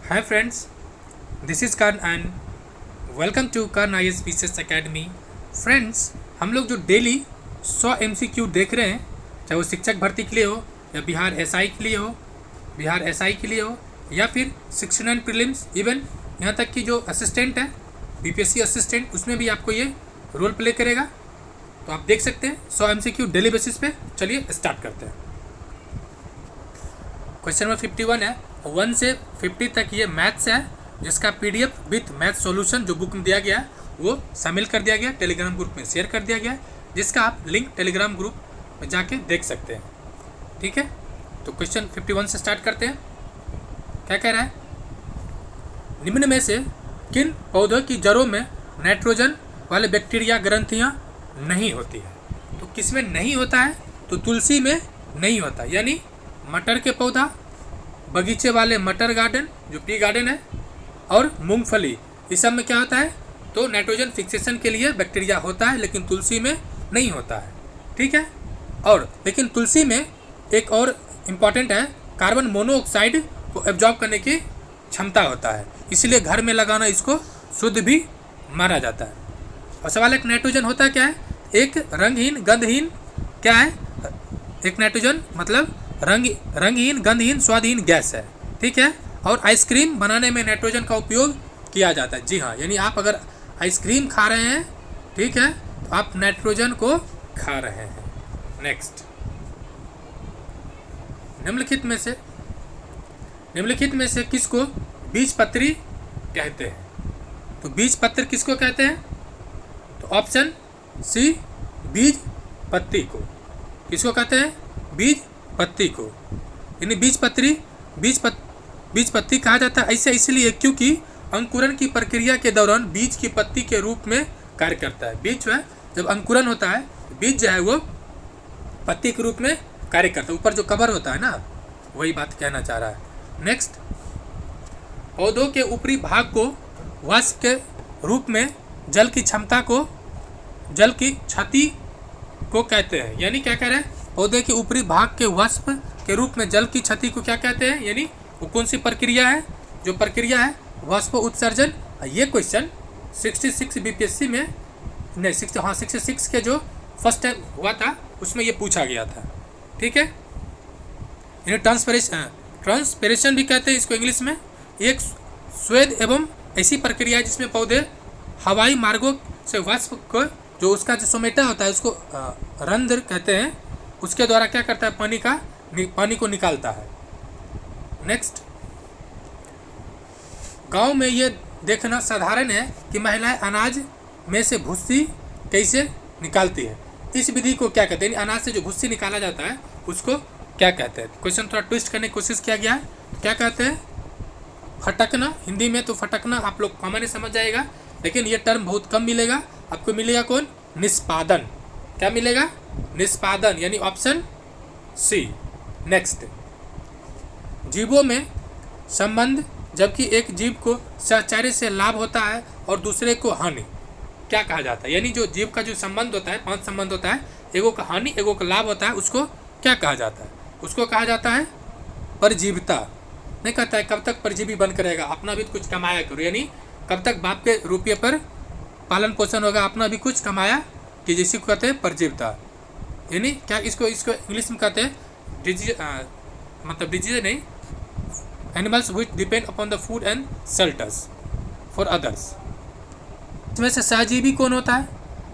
Hi friends, this is Karn and welcome to Karn IS Pieces Academy. Friends, हम लोग जो daily 100 MCQ देख रहे हैं, चाहे वो शिक्षक भर्ती के लिए हो या बिहार एसआई के लिए हो, बिहार एसआई के लिए हो या फिर 69 प्रीलिम्स, इवन यहाँ तक कि जो असिस्टेंट है बीपीएससी असिस्टेंट, उसमें भी आपको ये रोल प्ले करेगा। तो आप देख सकते हैं 100 MCQ डेली बेसिस पे। चलिए स्टार्ट करते हैं। क्वेश्चन नंबर 51 है, 1 से 50 तक ये मैथ्स है, जिसका पीडीएफ विथ मैथ सॉल्यूशन जो बुक में दिया गया है वो शामिल कर दिया गया, टेलीग्राम ग्रुप में शेयर कर दिया गया है, जिसका आप लिंक टेलीग्राम ग्रुप में जाके देख सकते हैं। ठीक है, तो क्वेश्चन 51 से स्टार्ट करते हैं। क्या कह रहा है, निम्न में से किन पौधों की जड़ों में नाइट्रोजन वाले बैक्टीरिया ग्रंथियाँ नहीं होती है? तो किसमें नहीं होता है? तो तुलसी में नहीं होता, यानी मटर के पौधा, बगीचे वाले मटर गार्डन जो टी गार्डन है, और मूंगफली, इस सब में क्या होता है? तो नाइट्रोजन फिक्सेशन के लिए बैक्टीरिया होता है, लेकिन तुलसी में नहीं होता है। ठीक है, और लेकिन तुलसी में एक और इम्पॉर्टेंट है, कार्बन मोनोऑक्साइड को एब्जॉर्ब करने की क्षमता होता है, इसलिए घर में लगाना इसको शुद्ध भी माना जाता है। और सवाल एक नाइट्रोजन होता क्या है? एक रंगहीन गंधहीन क्या है? एक नाइट्रोजन मतलब रंगहीन गंधहीन स्वादहीन गैस है। ठीक है, और आइसक्रीम बनाने में नाइट्रोजन का उपयोग किया जाता है। जी हाँ, यानी आप अगर आइसक्रीम खा रहे हैं, ठीक है, तो आप नाइट्रोजन को खा रहे हैं। नेक्स्ट, निम्नलिखित में से किसको बीजपत्री कहते हैं? तो बीजपत्र किसको कहते हैं? तो ऑप्शन सी, बीज पत्ती को। किसको कहते हैं? बीज पत्ती को, यानी बीज पत्ती कहा जाता है ऐसे इसलिए क्योंकि अंकुरन की प्रक्रिया के दौरान बीज की पत्ती के रूप में कार्य करता है। बीज जो है, जब अंकुरन होता है, बीज जो है वो पत्ती के रूप में कार्य करता है, ऊपर जो कवर होता है ना, वही बात कहना चाह रहा है। नेक्स्ट, पौधों के ऊपरी भाग को वाष्प के रूप में जल की छति को कहते हैं। यानी क्या कह रहे हैं? पौधे के ऊपरी भाग के वाष्प के रूप में जल की छति को क्या कहते हैं? यानी वो कौन सी प्रक्रिया है? जो प्रक्रिया है वाष्प उत्सर्जन। ये क्वेश्चन 66 बीपीएससी में नहीं 66 के जो फर्स्ट टाइम हुआ था उसमें ये पूछा गया था। ठीक है, यानी ट्रांसपिरेशन भी कहते हैं इसको इंग्लिश में। एक स्वेद एवं ऐसी प्रक्रिया है जिसमें पौधे हवाई मार्गों से वाष्प को, जो उसका जो सोमेटा होता है, उसको रंध्र कहते हैं, उसके द्वारा क्या करता है? पानी को निकालता है। नेक्स्ट, गांव में ये देखना साधारण है कि महिलाएं अनाज में से भूसी कैसे निकालती है। इस विधि को क्या कहते हैं? अनाज से जो भूसी निकाला जाता है उसको क्या कहते हैं? क्वेश्चन थोड़ा ट्विस्ट करने की कोशिश किया गया है। क्या कहते हैं? फटकना। हिंदी में तो फटकना आप लोग कॉमन समझ जाएगा, लेकिन ये टर्म बहुत कम मिलेगा आपको। मिलेगा कौन? निष्पादन। क्या मिलेगा? निष्पादन, यानी ऑप्शन सी। नेक्स्ट, जीवों में संबंध, जबकि एक जीव को सहचर्य से लाभ होता है और दूसरे को हानि, क्या कहा जाता है? यानी जो जीव का जो संबंध होता है, 5 संबंध होता है, एगो का हानि एगो का लाभ होता है, उसको क्या कहा जाता है? उसको कहा जाता है परजीविता। नहीं कहता है कब तक परजीवी बनकर रहेगा, अपना भी कुछ कमाया करो, यानी कब तक बाप के रुपये पर पालन पोषण होगा, अपना भी कुछ कमाया कि जिसी को कहते हैं परजीविता। यानी क्या इसको इंग्लिश में कहते हैं डिजीज नहीं, animals which depend upon the food and shelters for others. इसमें से सहजीवी कौन होता है?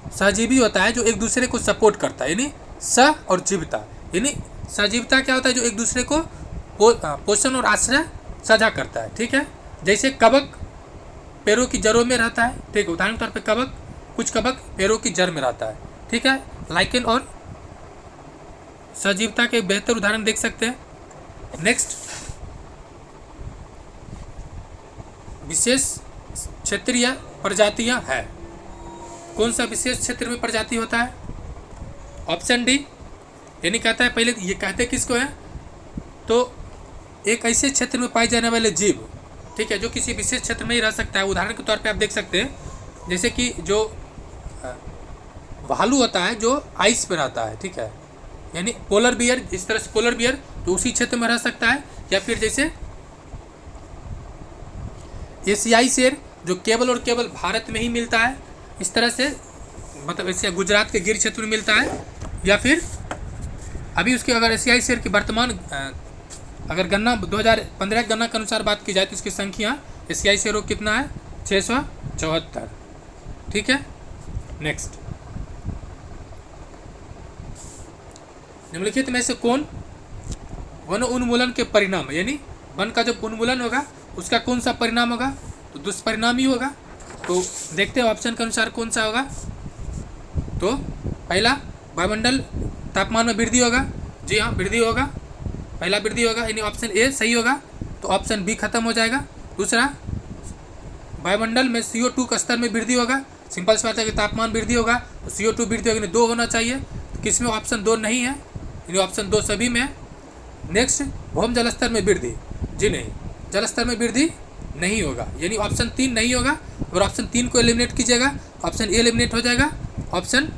सहजीवी होता है जो एक दूसरे को सपोर्ट करता है, यानी सह और जीवता। यानी सहजीवता क्या होता है? जो एक दूसरे को पोषण और आश्रय साझा करता है। ठीक है, जैसे कवक पेड़ों की जड़ों में रहता है। ठीक है, उदाहरण के तौर पर कुछ कवक पेड़ों की जड़ में रहता है। ठीक है, लाइकेन और सजीवता के बेहतर उदाहरण देख सकते हैं। नेक्स्ट, विशेष क्षेत्रीय प्रजातियां है। कौन सा विशेष क्षेत्र में प्रजाति होता है? ऑप्शन डी, यानी कहता है, पहले ये कहते किसको है? तो एक ऐसे क्षेत्र में पाए जाने वाले जीव, ठीक है, जो किसी विशेष क्षेत्र में ही रह सकता है। उदाहरण के तौर पे आप देख सकते हैं, जैसे कि जो भालू होता है जो आइस पे रहता है। ठीक है, यानी पोलर बियर, इस तरह से पोलर बियर तो उसी क्षेत्र में रह सकता है। या फिर जैसे एशियाई शेर जो केवल और केवल भारत में ही मिलता है, इस तरह से मतलब एशिया गुजरात के गिर क्षेत्र में मिलता है, या फिर अभी उसके अगर एशियाई शेर की वर्तमान अगर गणना 2015 गणना के अनुसार बात की जाए तो इसकी संख्या एशियाई शेरों कितना है 674। ठीक है, नेक्स्ट, निम्नलिखित में से कौन वन उन्मूलन के परिणाम, यानी वन का जब उन्मूलन होगा उसका कौन सा परिणाम होगा, तो दुष्परिणाम ही होगा। तो देखते हैं ऑप्शन के अनुसार कौन सा होगा। तो पहला, वायुमंडल तापमान में वृद्धि होगा, जी हाँ वृद्धि होगा, पहला वृद्धि होगा, यानी ऑप्शन ए सही होगा, तो ऑप्शन बी खत्म हो जाएगा। दूसरा, वायुमंडल में CO2 का स्तर में वृद्धि होगा, सिंपल सी बात है कि तापमान वृद्धि होगा तो CO2 वृद्धि होगी, 2 होना चाहिए, तो किस में ऑप्शन 2 नहीं है, यानी ऑप्शन 2 सभी में है। नेक्स्ट, भौम जलस्तर में वृद्धि, जी नहीं, जलस्तर में वृद्धि नहीं होगा, यानी ऑप्शन 3 नहीं होगा। अगर ऑप्शन 3 को एलिमिनेट कीजिएगा, ऑप्शन ए एलिमिनेट हो जाएगा, ऑप्शन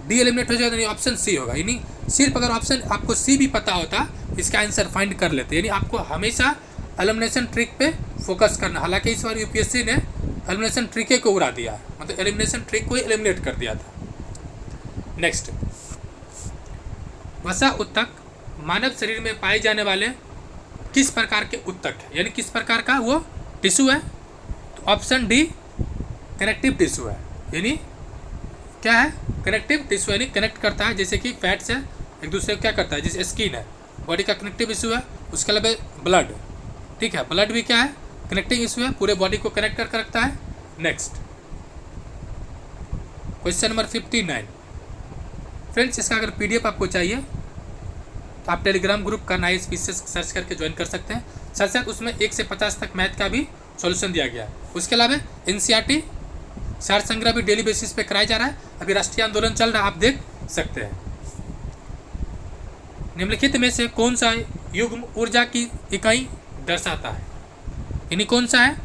डी एलिमिनेट हो जाएगा, यानी ऑप्शन सी होगा। यानी सिर्फ अगर ऑप्शन आपको सी भी पता होता इसका आंसर फाइंड कर लेते, यानी आपको हमेशा एलिमिनेशन ट्रिक पे फोकस करना। हालांकि इस बार यूपीएससी ने एलिमिनेशन ट्रिक को उड़ा दिया, मतलब एलिमिनेशन ट्रिक को ही एलिमिनेट कर दिया था। नेक्स्ट, वसा उत्तक मानव शरीर में पाए जाने वाले किस प्रकार के उत्तक है, यानी किस प्रकार का वो टिश्यू है, तो ऑप्शन डी कनेक्टिव टिश्यू है, यानी क्या है, कनेक्टिव टिश्यू, यानी कनेक्ट करता है, जैसे कि फैट्स है एक दूसरे को क्या करता है, जैसे स्किन है बॉडी का कनेक्टिव इशू है, उसके अलावा ब्लड, ठीक है, ब्लड भी क्या है, कनेक्टिंग इशू है, पूरे बॉडी को कनेक्ट करके रखता है। Next, question number 59। फ्रेंड्स, इसका अगर PDF आपको चाहिए तो आप टेलीग्राम ग्रुप का नाइस पीसेस सर्च करके ज्वाइन कर सकते हैं, साथ साथ उसमें 1 से 50 तक मैथ का भी सॉल्यूशन दिया गया है। उसके अलावा NCERT सार संग्रह भी डेली बेसिस पे कराया जा रहा है, अभी राष्ट्रीय आंदोलन चल रहा है, आप देख सकते हैं। निम्नलिखित में से कौन सा युग्म ऊर्जा की इकाई दर्शाता है, यानी कौन सा है,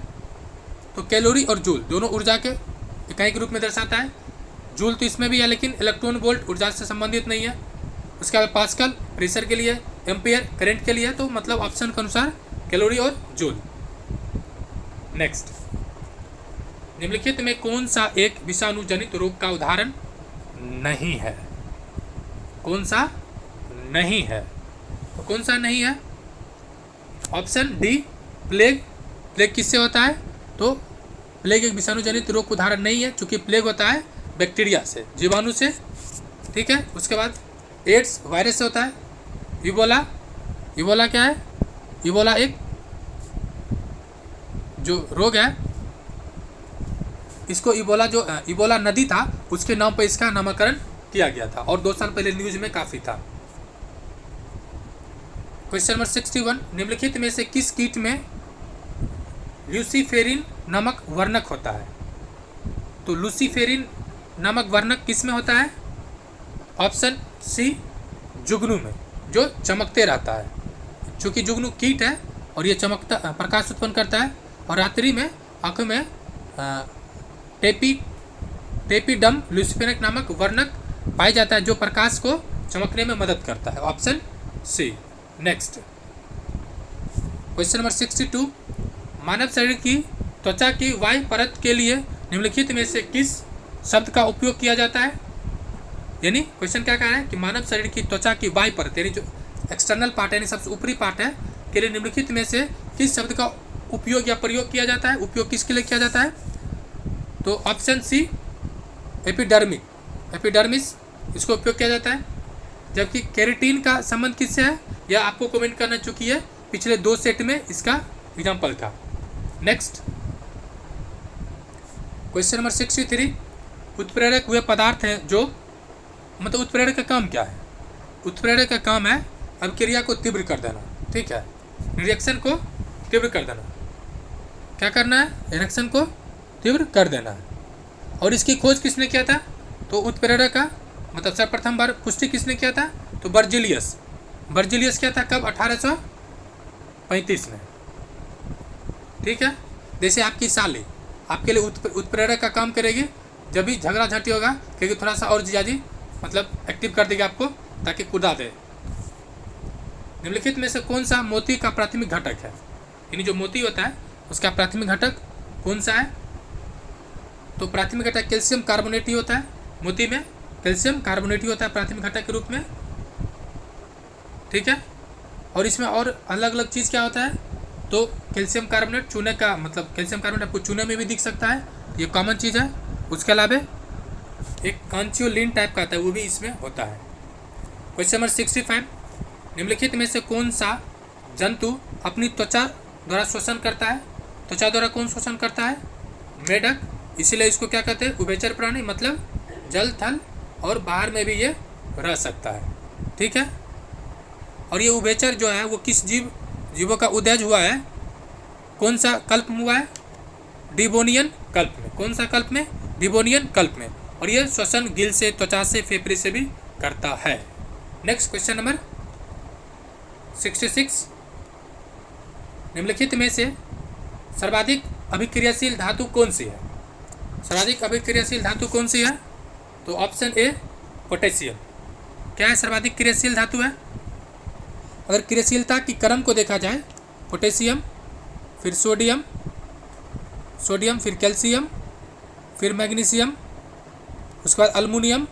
तो कैलोरी और जूल दोनों ऊर्जा के इकाई के रूप में दर्शाता है। जूल तो इसमें भी है लेकिन इलेक्ट्रॉन वोल्ट ऊर्जा से संबंधित नहीं है। उसके बाद पास्कल प्रेशर के लिए, एम्पियर करंट के लिए, तो मतलब ऑप्शन के अनुसार कैलोरी और जूल। नेक्स्ट, निम्नलिखित में कौन सा एक विषाणु जनित रोग का उदाहरण नहीं है, कौन सा नहीं है, तो कौन सा नहीं है, ऑप्शन डी प्लेग। प्लेग किससे होता है, तो प्लेग एक विषाणु जनित रोग का उदाहरण नहीं है, चूंकि प्लेग होता है बैक्टीरिया से, जीवाणु से, ठीक है। उसके बाद एड्स वायरस से होता है। इबोला, इबोला क्या है, इबोला एक जो रोग है, इसको इबोला जो इबोला नदी था उसके नाम पर इसका नामकरण किया गया था और 2 साल पहले न्यूज में काफ़ी था। क्वेश्चन नंबर 61, निम्नलिखित में से किस कीट में ल्यूसीफेरिन नामक वर्णक होता है, तो लूसीफेरिन नामक वर्णक किस में होता है, ऑप्शन सी जुगनू में, जो चमकते रहता है, चूँकि जुगनू कीट है और ये चमकता प्रकाश उत्पन्न करता है और रात्रि में आंखों में टेपीडम लूसीफेरिन नामक वर्णक पाया जाता है, जो प्रकाश को चमकने में मदद करता है, option C. Next, question number 62, मानव शरीर की त्वचा की वायु परत के लिए निम्नलिखित में से किस शब्द का उपयोग किया जाता है, यानी क्वेश्चन क्या कह रहा है कि मानव शरीर की त्वचा की वायु परत, यानी जो एक्सटर्नल पार्ट है, यानी सबसे ऊपरी पार्ट है, के लिए निम्नलिखित में से किस शब्द का उपयोग या प्रयोग किया जाता है, उपयोग किसके लिए किया जाता है, तो ऑप्शन सी एपिडर्मिक, एपिडर्मिस इसको उपयोग किया जाता है। जबकि केराटिन का संबंध किससे है, यह आपको कमेंट करना, चुकी है पिछले 2 सेट में इसका एग्जाम्पल था। नेक्स्ट, क्वेश्चन नंबर 63, उत्प्रेरक वे पदार्थ हैं जो, मतलब उत्प्रेरक का काम क्या है, उत्प्रेरक का काम है अभिक्रिया को तीव्र कर देना, ठीक है, रिएक्शन को तीव्र कर देना, क्या करना है, रिएक्शन को तीव्र कर देना है। और इसकी खोज किसने किया था, तो उत्प्रेरक का मतलब सर्वप्रथम बार पुष्टि किसने किया था, तो बर्जिलियस, बर्जिलियस किया था कब, 1835 में, ठीक है। जैसे आपकी साली आपके लिए उत्प्रेरक का काम करेगी, जब भी झगड़ा झाटी होगा क्योंकि थोड़ा सा और जियाजी मतलब एक्टिव कर देगी आपको ताकि कुदा दे। निम्नलिखित में से कौन सा मोती का प्राथमिक घटक है, यानी जो मोती होता है उसका प्राथमिक घटक कौन सा है? तो प्राथमिक घटक कैल्शियम कार्बोनेट ही होता है। मोती में कैल्शियम कार्बोनेट ही होता है प्राथमिक घटक के रूप में, ठीक है। और इसमें और अलग अलग चीज़ क्या होता है? तो कैल्शियम कार्बोनेट चूने का, मतलब कैल्शियम कार्बोनेट आपको चूने में भी दिख सकता है, ये कॉमन चीज़ है। उसके अलावा एक कांचियोलिन टाइप का आता है, वो भी इसमें होता है। क्वेश्चन नंबर 65, निम्नलिखित में से कौन सा जंतु अपनी त्वचा द्वारा शोषण करता है? त्वचा द्वारा कौन शोषण करता है? मेढक, इसीलिए इसको क्या कहते हैं? उभयचर प्राणी, मतलब जल, थल और बाहर में भी ये रह सकता है, ठीक है। और ये उभयचर जो है वो किस जीवों का उदय हुआ है? कौन सा कल्प में हुआ है? डिवोनियन कल्प में। कौन सा कल्प में? डिवोनियन कल्प में। और ये श्वसन गिल से, त्वचा से, फेफड़े से भी करता है। नेक्स्ट क्वेश्चन नंबर 66, निम्नलिखित में से सर्वाधिक अभिक्रियाशील धातु कौन सी है? सर्वाधिक अभिक्रियाशील धातु कौन सी है? तो ऑप्शन ए पोटेशियम। क्या है सर्वाधिक क्रियाशील धातु है? अगर क्रियाशीलता की क्रम को देखा जाए, पोटेशियम, फिर सोडियम, फिर कैल्शियम, फिर मैग्नीशियम, उसके बाद अल्मुनियम,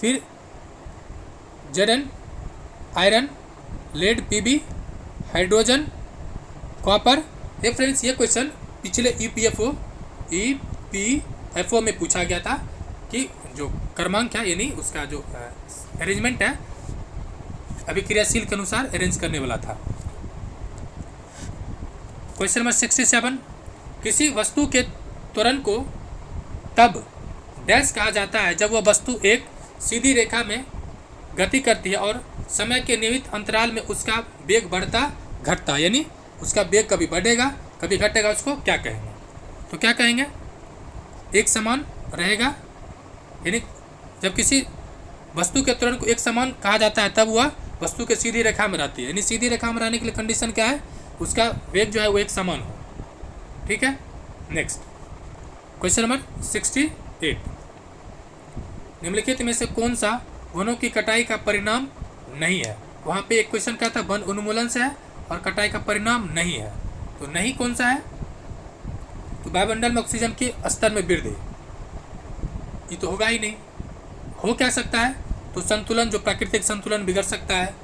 फिर जेडन, iron, lead, PB, hydrogen, copper. ये फ्रेंड्स ये क्वेश्चन पिछले ईपीएफओ में पूछा गया था कि जो क्रमांक है, यानी उसका जो अरेंजमेंट है अभिक्रियाशील के अनुसार अरेंज करने वाला था। क्वेश्चन नंबर 67, किसी वस्तु के त्वरण को तब डैश कहा जाता है जब वह वस्तु एक सीधी रेखा में गति करती है और समय के नियमित अंतराल में उसका वेग बढ़ता घटता, यानी उसका वेग कभी बढ़ेगा कभी घटेगा, उसको क्या कहेंगे? तो क्या कहेंगे? एक समान रहेगा, यानी जब किसी वस्तु के त्वरण को एक समान कहा जाता है तब वह वस्तु के सीधी रेखा में रहती है। यानी सीधी रेखा में रहने के लिए कंडीशन क्या है? उसका वेग जो है वो एक समान हो, ठीक है। नेक्स्ट क्वेश्चन नंबर 68, निम्नलिखित में से कौन सा वनों की कटाई का परिणाम नहीं है? वहाँ पे एक क्वेश्चन क्या था? वन उन्मूलन से है और कटाई का परिणाम नहीं है। तो नहीं कौन सा है? तो वायुमंडल में ऑक्सीजन के स्तर में वृद्धि, ये तो होगा ही नहीं। हो क्या सकता है? तो संतुलन, जो प्राकृतिक संतुलन बिगड़ सकता है,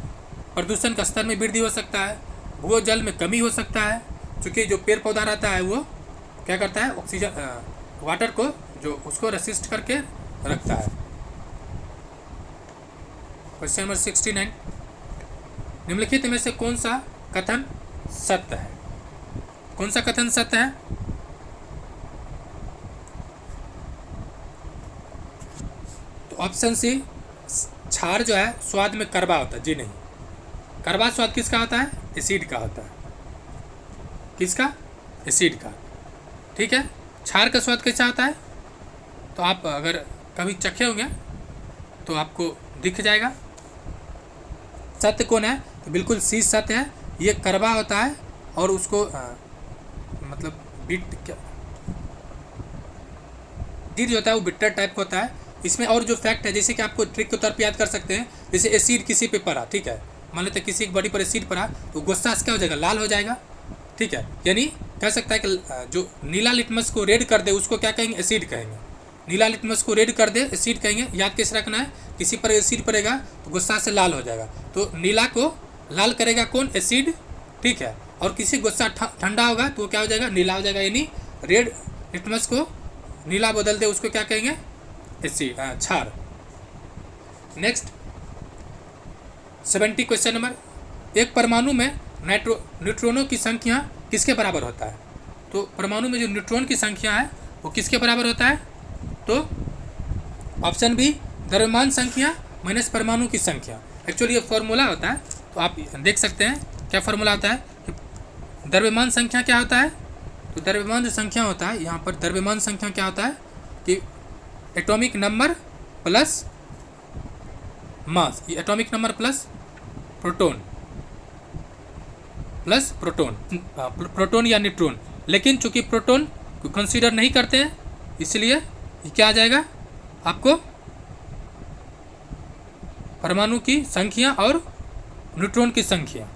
प्रदूषण का स्तर में वृद्धि हो सकता है, भूजल में कमी हो सकता है, क्योंकि जो पेड़ पौधा रहता है वो क्या करता है? ऑक्सीजन वाटर को जो उसको रेसिस्ट करके रखता है। क्वेश्चन नंबर 69, निम्नलिखित में से कौन सा कथन सत्य है? कौन सा कथन सत्य है? तो ऑप्शन सी, क्षार जो है स्वाद में कड़वा होता है। जी नहीं, कड़वा स्वाद किसका होता है? एसिड का होता है। किसका? एसिड का, ठीक है। क्षार का स्वाद कैसा होता है? तो आप अगर कभी चखे होंगे तो आपको दिख जाएगा। सत्य कौन है? तो बिल्कुल सी सत्य है, ये कड़वा होता है और उसको मतलब बिट क्या जो होता है वो बिटर टाइप होता है। इसमें और जो फैक्ट है, जैसे कि आपको ट्रिक के तौर पर याद कर सकते हैं, जैसे एसिड किसी पे पड़ा, ठीक है, मान लेते किसी बॉडी पर एसिड पड़ा तो गुस्सा क्या हो जाएगा? लाल हो जाएगा, ठीक है। यानी कह सकता है कि जो नीला लिटमस को रेड कर दे उसको क्या कहेंगे? एसिड कहेंगे। नीला लिटमस को रेड कर दे एसिड कहेंगे। याद कैसे रखना है? किसी पर एसिड पड़ेगा तो गुस्सा से लाल हो जाएगा, तो नीला को लाल करेगा कौन? एसिड, ठीक है। और किसी गुस्सा ठंडा होगा तो क्या हो जाएगा? नीला हो जाएगा। यानी रेड लिटमस को नीला बदल दे उसको क्या कहेंगे? एसिड, क्षार। नेक्स्ट 70 क्वेश्चन नंबर, एक परमाणु में न्यूट्रॉनों की संख्या किसके बराबर होता है? तो परमाणु में जो न्यूट्रॉन की संख्या है वो किसके बराबर होता है? तो ऑप्शन बी, द्रव्यमान संख्या माइनस परमाणु की संख्या। एक्चुअली ये फॉर्मूला होता है, तो आप देख सकते हैं क्या फॉर्मूला होता है। द्रव्यमान संख्या क्या होता है? तो द्रव्यमान जो संख्या होता है, यहाँ पर द्रव्यमान संख्या क्या होता है कि एटॉमिक नंबर प्लस मास, ये atomic number plus proton proton या न्यूट्रॉन। लेकिन चूंकि प्रोटॉन को कंसीडर नहीं करते हैं इसलिए ये क्या आ जाएगा आपको? परमाणु की संख्या और न्यूट्रॉन की संख्या,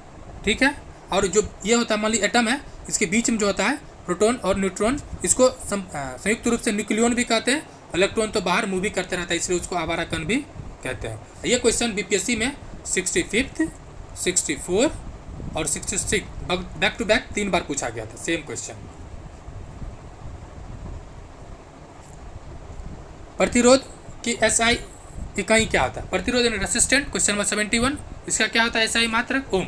ठीक है। और जो ये होता है मान ली एटम है, इसके बीच में जो होता है प्रोटॉन और न्यूट्रॉन, इसको संयुक्त रूप से न्यूक्लियन भी कहते हैं। इलेक्ट्रॉन तो बाहर मूव भी करते रहता है, इसलिए उसको आवारा कण भी कहते हैं। ये क्वेश्चन बीपीएससी में 65, 64 और 66 बैक टू बैक 3 बार पूछा गया था, सेम क्वेश्चन। प्रतिरोध की एसआई इकाई क्या होता है? प्रतिरोध यानी रेसिस्टेंट, क्वेश्चन नंबर 71। इसका क्या होता है एसआई मात्रक? ओम।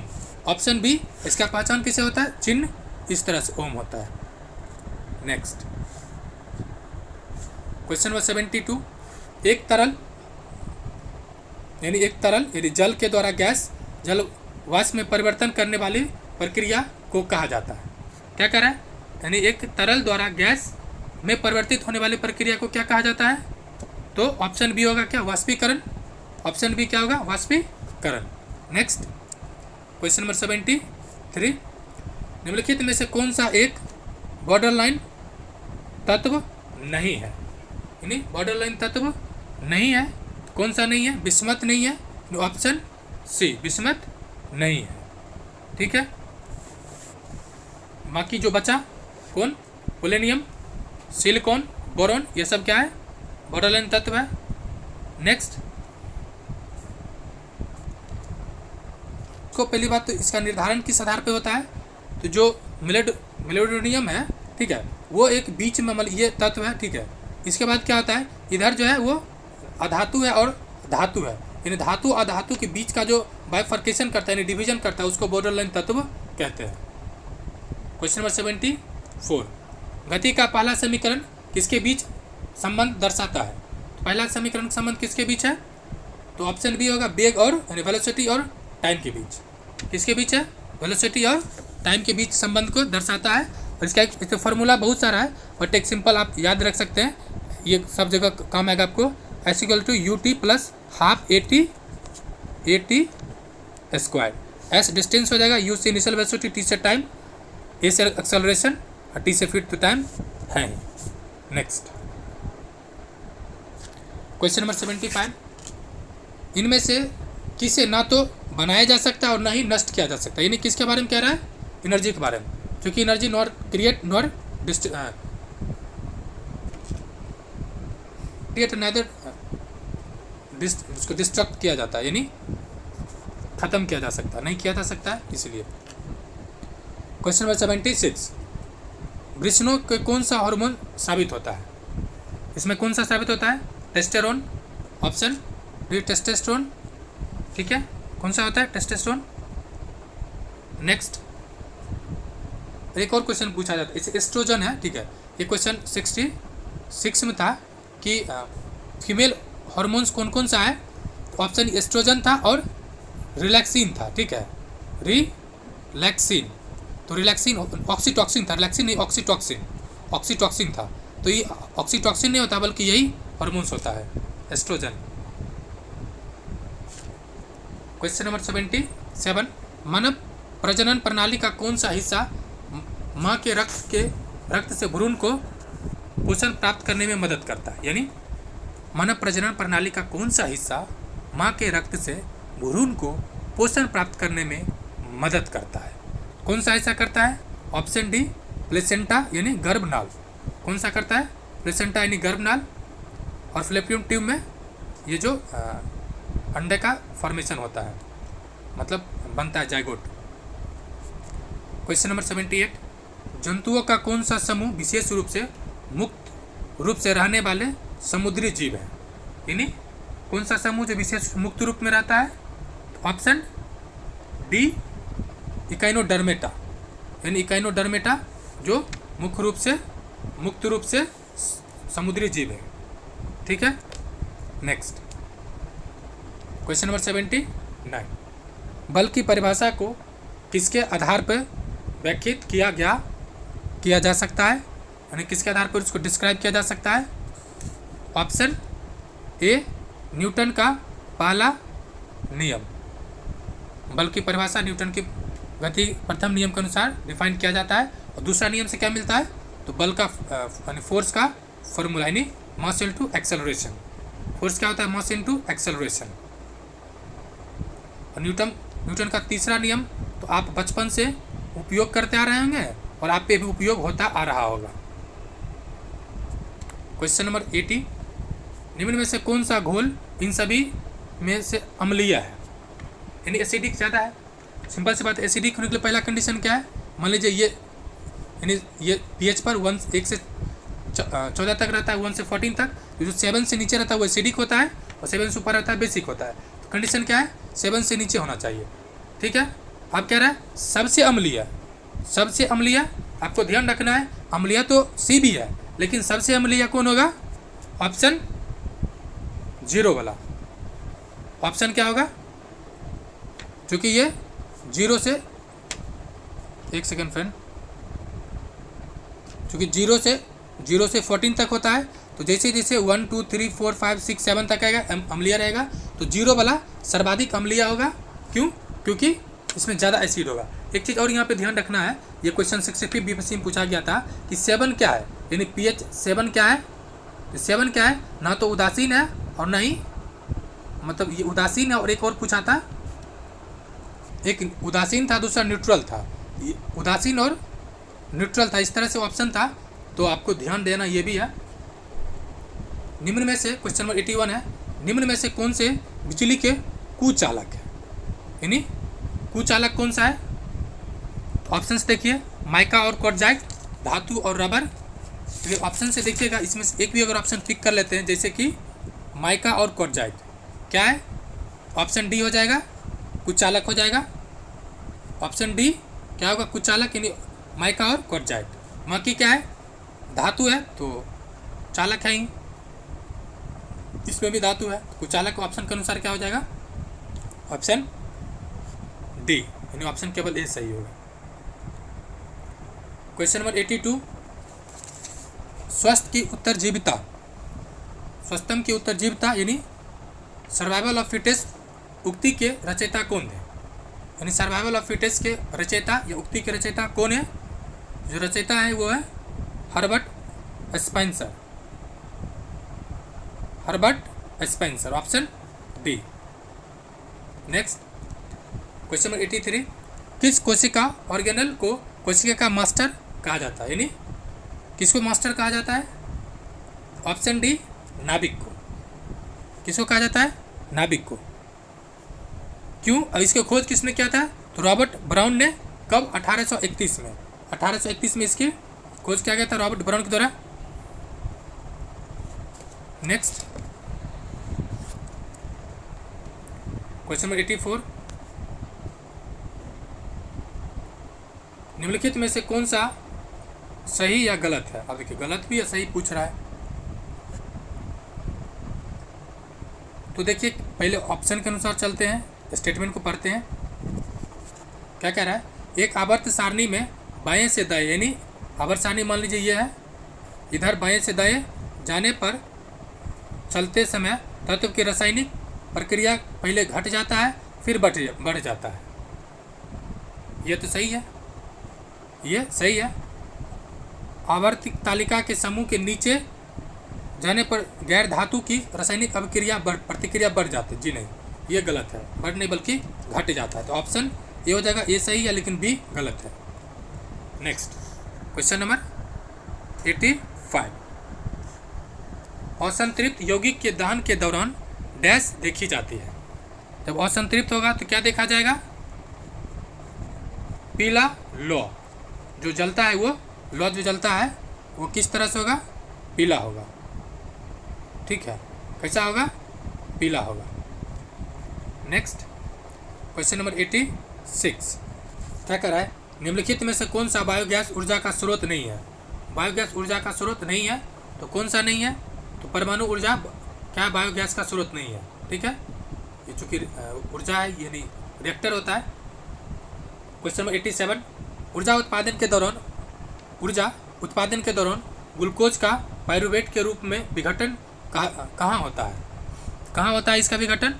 ऑप्शन बी, इसका पहचान किसे होता है? चिन्ह इस तरह से ओम होता है। Next question number 72। एक तरल यदि जल के द्वारा गैस जल वाष्प में परिवर्तन करने वाली प्रक्रिया को कहा जाता है? क्या कह रहा है? यानी एक तरल द्वारा गैस में परिवर्तित होने वाली प्रक्रिया को क्या कहा जाता है? तो ऑप्शन बी होगा क्या? वाष्पीकरण। ऑप्शन बी क्या होगा? वाष्पीकरण। Next question number 73। निम्नलिखित में से कौन सा एक बॉर्डरलाइन तत्व नहीं है? यानी बॉर्डरलाइन तत्व नहीं है, कौन सा नहीं है? बिस्मथ नहीं है, ऑप्शन सी बिस्मथ नहीं है। ठीक है, बाकी जो बचा कौन? पोलेनियम, सिलिकॉन, बोरॉन, ये सब क्या है? बॉर्डरलाइन तत्व है। नेक्स्ट को पहली बात तो इसका निर्धारण किस आधार पे होता है? तो जो मिलेडोनियम है, ठीक है, वो एक बीच में ये तत्व है, ठीक है। इसके बाद क्या होता है? इधर जो है वो अधातु है और धातु है, यानी धातु और धातु के बीच का जो बाइफर्केशन करता है यानी डिवीजन करता है उसको बॉर्डरलाइन तत्व कहते हैं। Question number 74। गति का पहला समीकरण किसके बीच संबंध दर्शाता है? तो पहला समीकरण संबंध किसके बीच है? तो ऑप्शन बी होगा वेग और यानी वेलोसिटी और टाइम के बीच। किसके बीच है? वेलोसिटी और टाइम के बीच संबंध को दर्शाता है। और इसका एक फार्मूला बहुत सारा है, बट एक सिंपल आप याद रख सकते हैं, ये सब जगह काम आएगा आपको। S equal to U T plus half A T square. S distance हो जाएगा, यू से इनिशियल वेलोसिटी, टी से टाइम, ए से एक्सेलरेशन और टी से फीट टू टाइम है। Next question number 75। इनमें से किसे ना तो बनाया जा सकता है और ना ही नष्ट किया जा सकता है? यानी किसके बारे में कह रहा है? एनर्जी के बारे में, क्योंकि energy nor create nor create neither उसको डिस्ट्रक्ट किया जाता है, यानी खत्म किया जा सकता है, नहीं किया जा सकता है, इसलिए। Question number 76। वृषणों के कौन सा हार्मोन साबित होता है? इसमें कौन सा साबित होता है? टेस्टेरोन। Option D testosterone. ठीक है, कौन सा होता है? टेस्टेस्टेरोन। नेक्स्ट एक और क्वेश्चन पूछा जाता है, इसे एस्ट्रोजन है, ठीक है। ये क्वेश्चन 66 में था कि फीमेल हार्मोन्स कौन कौन सा है? ऑप्शन एस्ट्रोजन था और रिलैक्सिन था, ठीक है, रिलैक्सिन। तो रिलैक्सिन ऑक्सीटॉक्सिन था, रिलैक्सिन नहीं ऑक्सीटॉक्सिन था। तो ये ऑक्सीटॉक्सिन नहीं होता बल्कि यही हार्मोन्स होता है, एस्ट्रोजन। Question number 77। मानव प्रजनन प्रणाली का कौन सा हिस्सा माँ के रक्त से भ्रूण को पोषण प्राप्त करने में मदद करता है? यानी मानव प्रजनन प्रणाली का कौन सा हिस्सा माँ के रक्त से भ्रूण को पोषण प्राप्त करने में मदद करता है? कौन सा हिस्सा करता है? ऑप्शन डी प्लेसेंटा यानी गर्भनाल। कौन सा करता है? प्लेसेंटा यानी गर्भनाल। और फ्लैपियम ट्यूब में ये जो अंडे का फॉर्मेशन होता है, मतलब बनता है जाइगोट। Question number 78। जंतुओं का कौन सा समूह विशेष रूप से मुक्त रूप से रहने वाले समुद्री जीव है? यानी कौन सा समूह जो विशेष मुक्त रूप में रहता है? ऑप्शन डी इकाइनोडर्मेटा, यानी इकाइनोडर्मेटा जो मुक्त रूप से समुद्री जीव है, ठीक है। Next question number 79। बल की परिभाषा को किसके आधार पर व्याख्यात किया जा सकता है? यानी किसके आधार पर उसको डिस्क्राइब किया जा सकता है? ऑप्शन ए न्यूटन का पहला नियम। बल की परिभाषा न्यूटन की गति प्रथम नियम के अनुसार डिफाइन किया जाता है। और दूसरा नियम से क्या मिलता है? तो बल का यानी फोर्स का फॉर्मूला, यानी मास इनटू एक्सेलरेशन। फोर्स क्या होता है? Mass into acceleration. और न्यूटन का तीसरा नियम तो आप बचपन से उपयोग करते आ रहे होंगे, और आप पे भी उपयोग होता आ रहा होगा। क्वेश्चन नंबर 80, निम्न में से कौन सा घोल इन सभी में से अम्लीय है, यानी एसिडिक ज़्यादा है। सिंपल सी बात है, एसिडिक होने के लिए पहला कंडीशन क्या है, मान लीजिए ये यानी ये pH पर 1 से 14 तक रहता है, 1 से 14 तक। जो 7 से नीचे रहता है वो एसिडिक होता है और 7 से ऊपर रहता है बेसिक होता है। तो कंडीशन क्या है, 7 से नीचे होना चाहिए। ठीक है, अब कह रहा है सबसे अम्लीय, सबसे अम्लीय आपको ध्यान रखना है, अम्लीय तो सी भी है लेकिन सबसे अम्लीय कौन होगा, ऑप्शन 0 वाला। ऑप्शन क्या होगा, क्योंकि ये 0 से, एक सेकेंड फ्रेंड, क्योंकि 0 से 14 तक होता है। तो जैसे जैसे 1 2 3 4 5 6 7 तक आएगा अम्लीय रहेगा, तो 0 वाला सर्वाधिक अम्लीय होगा। क्यों, क्योंकि इसमें ज़्यादा एसिड होगा। एक चीज़ और यहाँ पे ध्यान रखना है, ये क्वेश्चन 65 बीपीएससी में पूछा गया था कि 7 क्या है, यानी pH 7 क्या है। 7 क्या है, ना तो उदासीन है और ना ही, मतलब ये उदासीन है और एक और पूछा था, एक उदासीन था दूसरा न्यूट्रल था, ये उदासीन और न्यूट्रल था, इस तरह से ऑप्शन था। तो आपको ध्यान देना ये भी है। निम्न में से क्वेश्चन नंबर 81 है, निम्न में से कौन से बिजली के कुचालक है, यानी कुचालक कौन सा है। ऑप्शंस देखिए, माइका और क्वार्ट्जाइट, धातु और रबर। तो ऑप्शन से देखिएगा, इसमें से एक भी अगर ऑप्शन पिक कर लेते हैं, जैसे कि माइका और क्वार्ट्जाइट, क्या है, ऑप्शन डी हो जाएगा, कुचालक हो जाएगा। ऑप्शन डी क्या होगा, कुचालक, यानी माइका और क्वार्ट्जाइट। बाकी क्या है, धातु है तो चालक है ही, इसमें भी धातु है, कुचालक ऑप्शन के अनुसार क्या हो जाएगा, ऑप्शन डी, यानी ऑप्शन केवल ए सही होगा। क्वेश्चन नंबर 82, स्वस्थ की उत्तरजीविता, स्वस्थम की उत्तरजीविता यानी सर्वाइवल ऑफ फिटेस्ट उक्ति के रचयिता कौन है, यानी सर्वाइवल ऑफ फिटेस्ट के रचयिता या उक्ति के रचयिता कौन है। जो रचयिता है वो है Herbert Spencer, Herbert Spencer, option D. Next question number 83, किस कोशिका ऑर्गेनल को कोशिका का मास्टर कहा जाता है, यानी किसको मास्टर कहा जाता है। ऑप्शन डी, नाभिक को। किसको कहा जाता है, नाभिक को। क्यों, अब इसकी खोज किसने किया था, तो रॉबर्ट ब्राउन ने, कब, 1831 में, 1831 में इसकी खोज किया गया था रॉबर्ट ब्राउन के द्वारा। नेक्स्ट क्वेश्चन नंबर 84, निम्नलिखित में से कौन सा सही या गलत है। अब देखिए, गलत भी या सही पूछ रहा है, तो देखिए पहले ऑप्शन के अनुसार चलते हैं, स्टेटमेंट को पढ़ते हैं। क्या कह रहा है, एक आवर्त सारणी में बाएं से दाएं, यानी आवर्त सारणी मान लीजिए ये है, इधर बाएं से दाएं जाने पर चलते समय तत्व की रासायनिक प्रक्रिया पहले घट जाता है फिर बढ़ जाता है। ये तो सही है, ये सही है। आवर्तिक तालिका के समूह के नीचे जाने पर गैर धातु की रासायनिक अभिक्रिया प्रतिक्रिया बढ़ जाती है। जी नहीं, ये गलत है, बढ़ नहीं बल्कि घट जाता है। तो ऑप्शन ए हो जाएगा, ए सही है लेकिन बी गलत है। नेक्स्ट क्वेश्चन नंबर 85, असंतृप्त यौगिक के दहन के दौरान डैश देखी जाती है। जब असंतृप्त होगा तो क्या देखा जाएगा, पीला लौ जो जलता है, वो लौ जो जलता है वो किस तरह से होगा, पीला होगा। ठीक है, कैसा होगा, पीला होगा। नेक्स्ट क्वेश्चन नंबर 86, क्या कर रहा है, निम्नलिखित में से कौन सा बायोगैस ऊर्जा का स्रोत नहीं है। बायोगैस ऊर्जा का स्रोत नहीं है, तो कौन सा नहीं है, तो परमाणु ऊर्जा क्या बायोगैस का स्रोत नहीं है। ठीक है, ये चूँकि ऊर्जा है यानी रिएक्टर होता है। क्वेश्चन नंबर 87, ऊर्जा उत्पादन के दौरान ग्लूकोज का पायरुवेट के रूप में विघटन कहाँ होता है, कहाँ होता है इसका विघटन,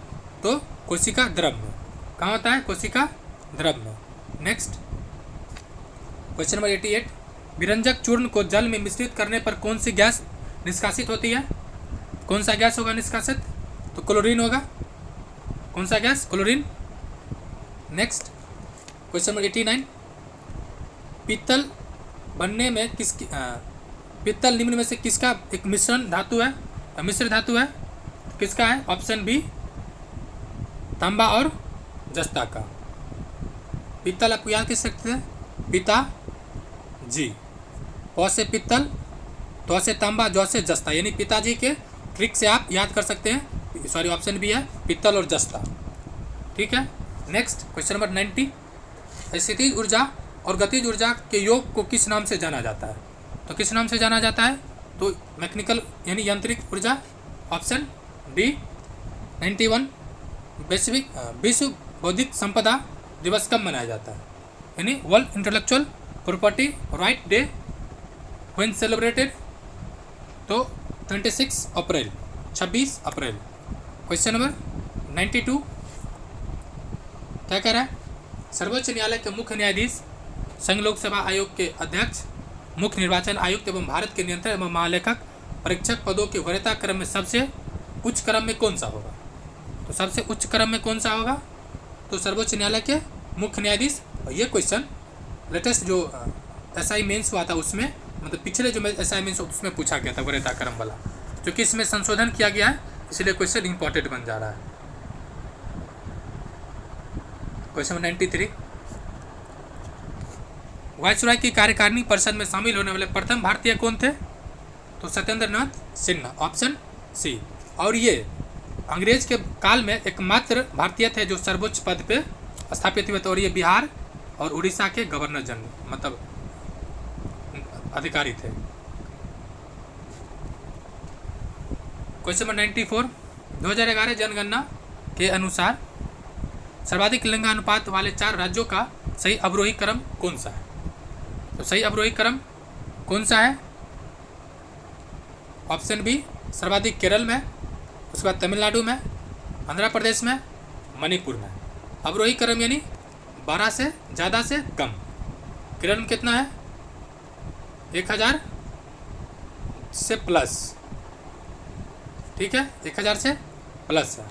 तो कोशिका द्रव में। कहाँ होता है, कोशिका द्रव में। नेक्स्ट क्वेश्चन नंबर 88, विरंजक चूर्ण को जल में मिश्रित करने पर कौन सी गैस निष्कासित होती है। कौन सा गैस होगा निष्कासित, तो क्लोरीन होगा। कौन सा gas, chlorine. Next question number 89, पीतल बनने में किसकी पित्तल निम्न में से किसका एक मिश्रण धातु है, मिश्र धातु है, किसका है? ऑप्शन बी तांबा और जस्ता का। पित्तल आप याद कर सकते हैं, पिता जी, प से पित्तल, तो से तांबा, जौ से जस्ता, यानी पिताजी के ट्रिक से आप याद कर सकते हैं। सॉरी, ऑप्शन बी है पित्तल और जस्ता। ठीक है, नेक्स्ट क्वेश्चन नंबर 90। स्थितिज ऊर्जा और गतिज ऊर्जा के योग को किस नाम से जाना जाता है? तो किस नाम से जाना जाता है? तो मैकेनिकल यानी यांत्रिक ऊर्जा। Option D 91। विश्व बौद्धिक संपदा दिवस कब मनाया जाता है? यानी world intellectual property right day when celebrated? तो 26 अप्रैल, 26 अप्रैल। क्वेश्चन नंबर 92 क्या कह रहा है? सर्वोच्च न्यायालय के मुख्य न्यायाधीश, संघ लोक सेवा आयोग के अध्यक्ष, मुख्य निर्वाचन आयुक्त एवं भारत के नियंत्रण एवं महालेखक परीक्षक पदों के वरीयता क्रम में सबसे उच्च क्रम में कौन सा होगा? तो सबसे उच्च क्रम में कौन सा होगा? तो सर्वोच्च न्यायालय के मुख्य न्यायाधीश। और ये क्वेश्चन लेटेस्ट जो एसआई मेंस हुआ था उसमें, मतलब पिछले जो एसआई मेंस उसमें पूछा गया था वरीयता क्रम वाला, जो कि इसमें संशोधन किया गया है, इसलिए क्वेश्चन इंपॉर्टेंट बन जा रहा है। Question number 93। वायसराय की कार्यकारिणी परिषद में शामिल होने वाले प्रथम भारतीय कौन थे? तो सत्येंद्र नाथ सिन्हा, ऑप्शन सी। और ये अंग्रेज के काल में एकमात्र भारतीय थे जो सर्वोच्च पद पे स्थापित हुए थे, और ये बिहार और उड़ीसा के गवर्नर जनरल मतलब अधिकारी थे। Question number 94। 2011 जनगणना के अनुसार सर्वाधिक लिंगानुपात वाले 4 राज्यों का सही अवरोही क्रम कौन सा है? तो सही अवरोही क्रम कौन सा है? ऑप्शन बी सर्वाधिक केरल में, उसके बाद तमिलनाडु में, आंध्र प्रदेश में, मणिपुर में। अवरोही क्रम यानी 12 से ज़्यादा से कम। केरल में कितना है? 1000 से प्लस। ठीक है, 1000 से प्लस है।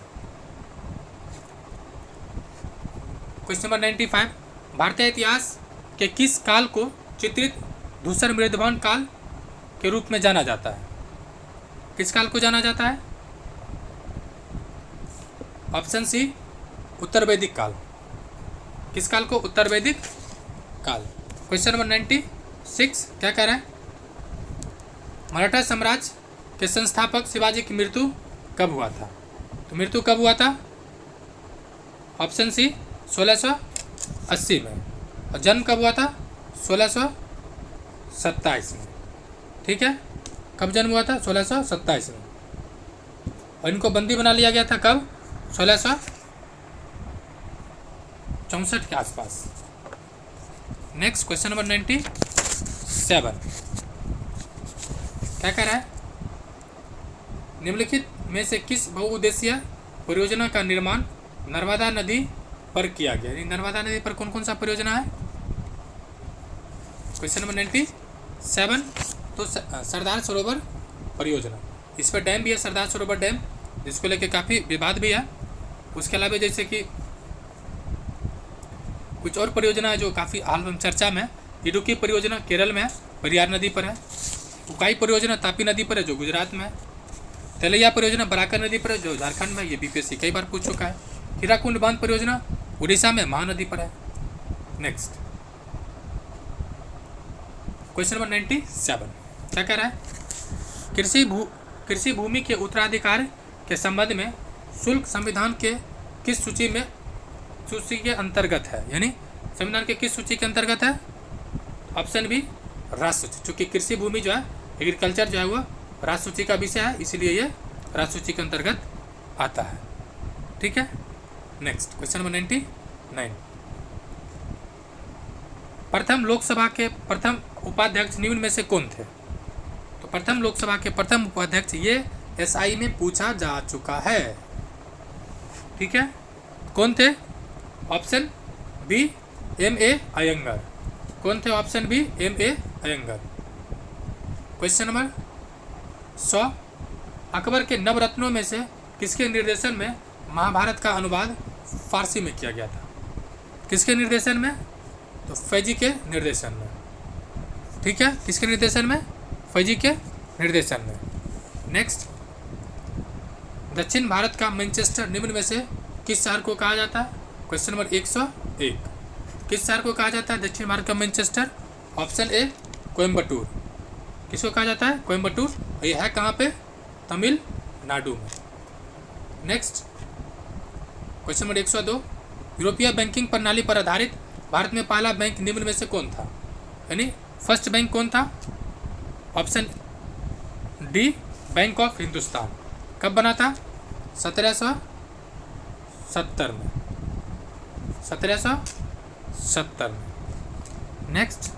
Question number 95। भारतीय इतिहास के किस काल को चित्रित धूसर मृदभवन काल के रूप में जाना जाता है? किस काल को जाना जाता है? ऑप्शन सी उत्तर वैदिक काल। किस काल को? उत्तर वैदिक काल। क्वेश्चन नंबर 96 क्या कह रहा है? मराठा साम्राज्य के संस्थापक शिवाजी की मृत्यु कब हुआ था? तो मृत्यु कब हुआ था? ऑप्शन सी 1680 में। और जन्म कब हुआ था? 1627 में। ठीक है, कब जन्म हुआ था? 1627 में। और इनको बंदी बना लिया गया था कब? 1664 के आसपास। नेक्स्ट क्वेश्चन नंबर 97 क्या कह रहा है? निम्नलिखित में से किस बहुउद्देशीय परियोजना का निर्माण नर्मदा नदी पर किया गया? नर्मदा नदी पर कौन कौन सा परियोजना है? Question number 97। तो सरदार सरोवर परियोजना, इस पर डैम भी है, सरदार सरोवर डैम, जिसको लेके काफ़ी विवाद भी है। उसके अलावा जैसे कि कुछ और परियोजना है जो काफ़ी हाल में चर्चा में है। इडुक्की परियोजना केरल में है, पेरियार नदी पर है। उकाई परियोजना तापी नदी पर है जो गुजरात में है। तेलैया परियोजना बराकर नदी पर है जो झारखंड में, ये बीपीएससी कई बार पूछ चुका है। हीराकुंड बांध परियोजना उड़ीसा में महानदी पर है। नेक्स्ट क्वेश्चन नंबर 97 क्या कह रहा है? कृषि भूमि के उत्तराधिकार के संबंध में शुल्क संविधान के किस सूची के अंतर्गत है? यानी संविधान के किस सूची के अंतर्गत है? ऑप्शन बी राष्ट्र सूची। चूँकि कृषि भूमि जो है, एग्रीकल्चर जो है वो राष्ट्र सूची का विषय है, इसलिए ये राष्ट्र सूची के अंतर्गत आता है। ठीक है, नेक्स्ट क्वेश्चन नंबर 99। प्रथम लोकसभा के प्रथम उपाध्यक्ष निम्न में से कौन थे? तो प्रथम लोकसभा के प्रथम उपाध्यक्ष ये एसआई में पूछा जा चुका है। ठीक है, कौन थे? Option B M.A. अयंगर। कौन थे? Option B M.A. Iyengar. Question number 100। Akbar के नवरत्नों में से किसके निर्देशन में महाभारत का अनुवाद फारसी में किया गया था? किसके निर्देशन में? तो फैजी के निर्देशन में। ठीक है, किसके निर्देशन में? फौजी के निर्देशन में। नेक्स्ट, दक्षिण भारत का मैनचेस्टर निम्न में से किस शहर को कहा जाता है? क्वेश्चन नंबर 101, किस शहर को कहा जाता है दक्षिण भारत का मैनचेस्टर? Option A Coimbatore. किसको कहा जाता है? कोयम्बटूर। ये है कहाँ पे? तमिलनाडु में। नेक्स्ट, क्वेश्चन नंबर 102, यूरोपीय बैंकिंग प्रणाली पर आधारित भारत में पहला बैंक निम्न में से कौन था? यानी फर्स्ट बैंक कौन था? Option D bank of Hindustan. कब बना था? 1770 में, 1770 में। Next,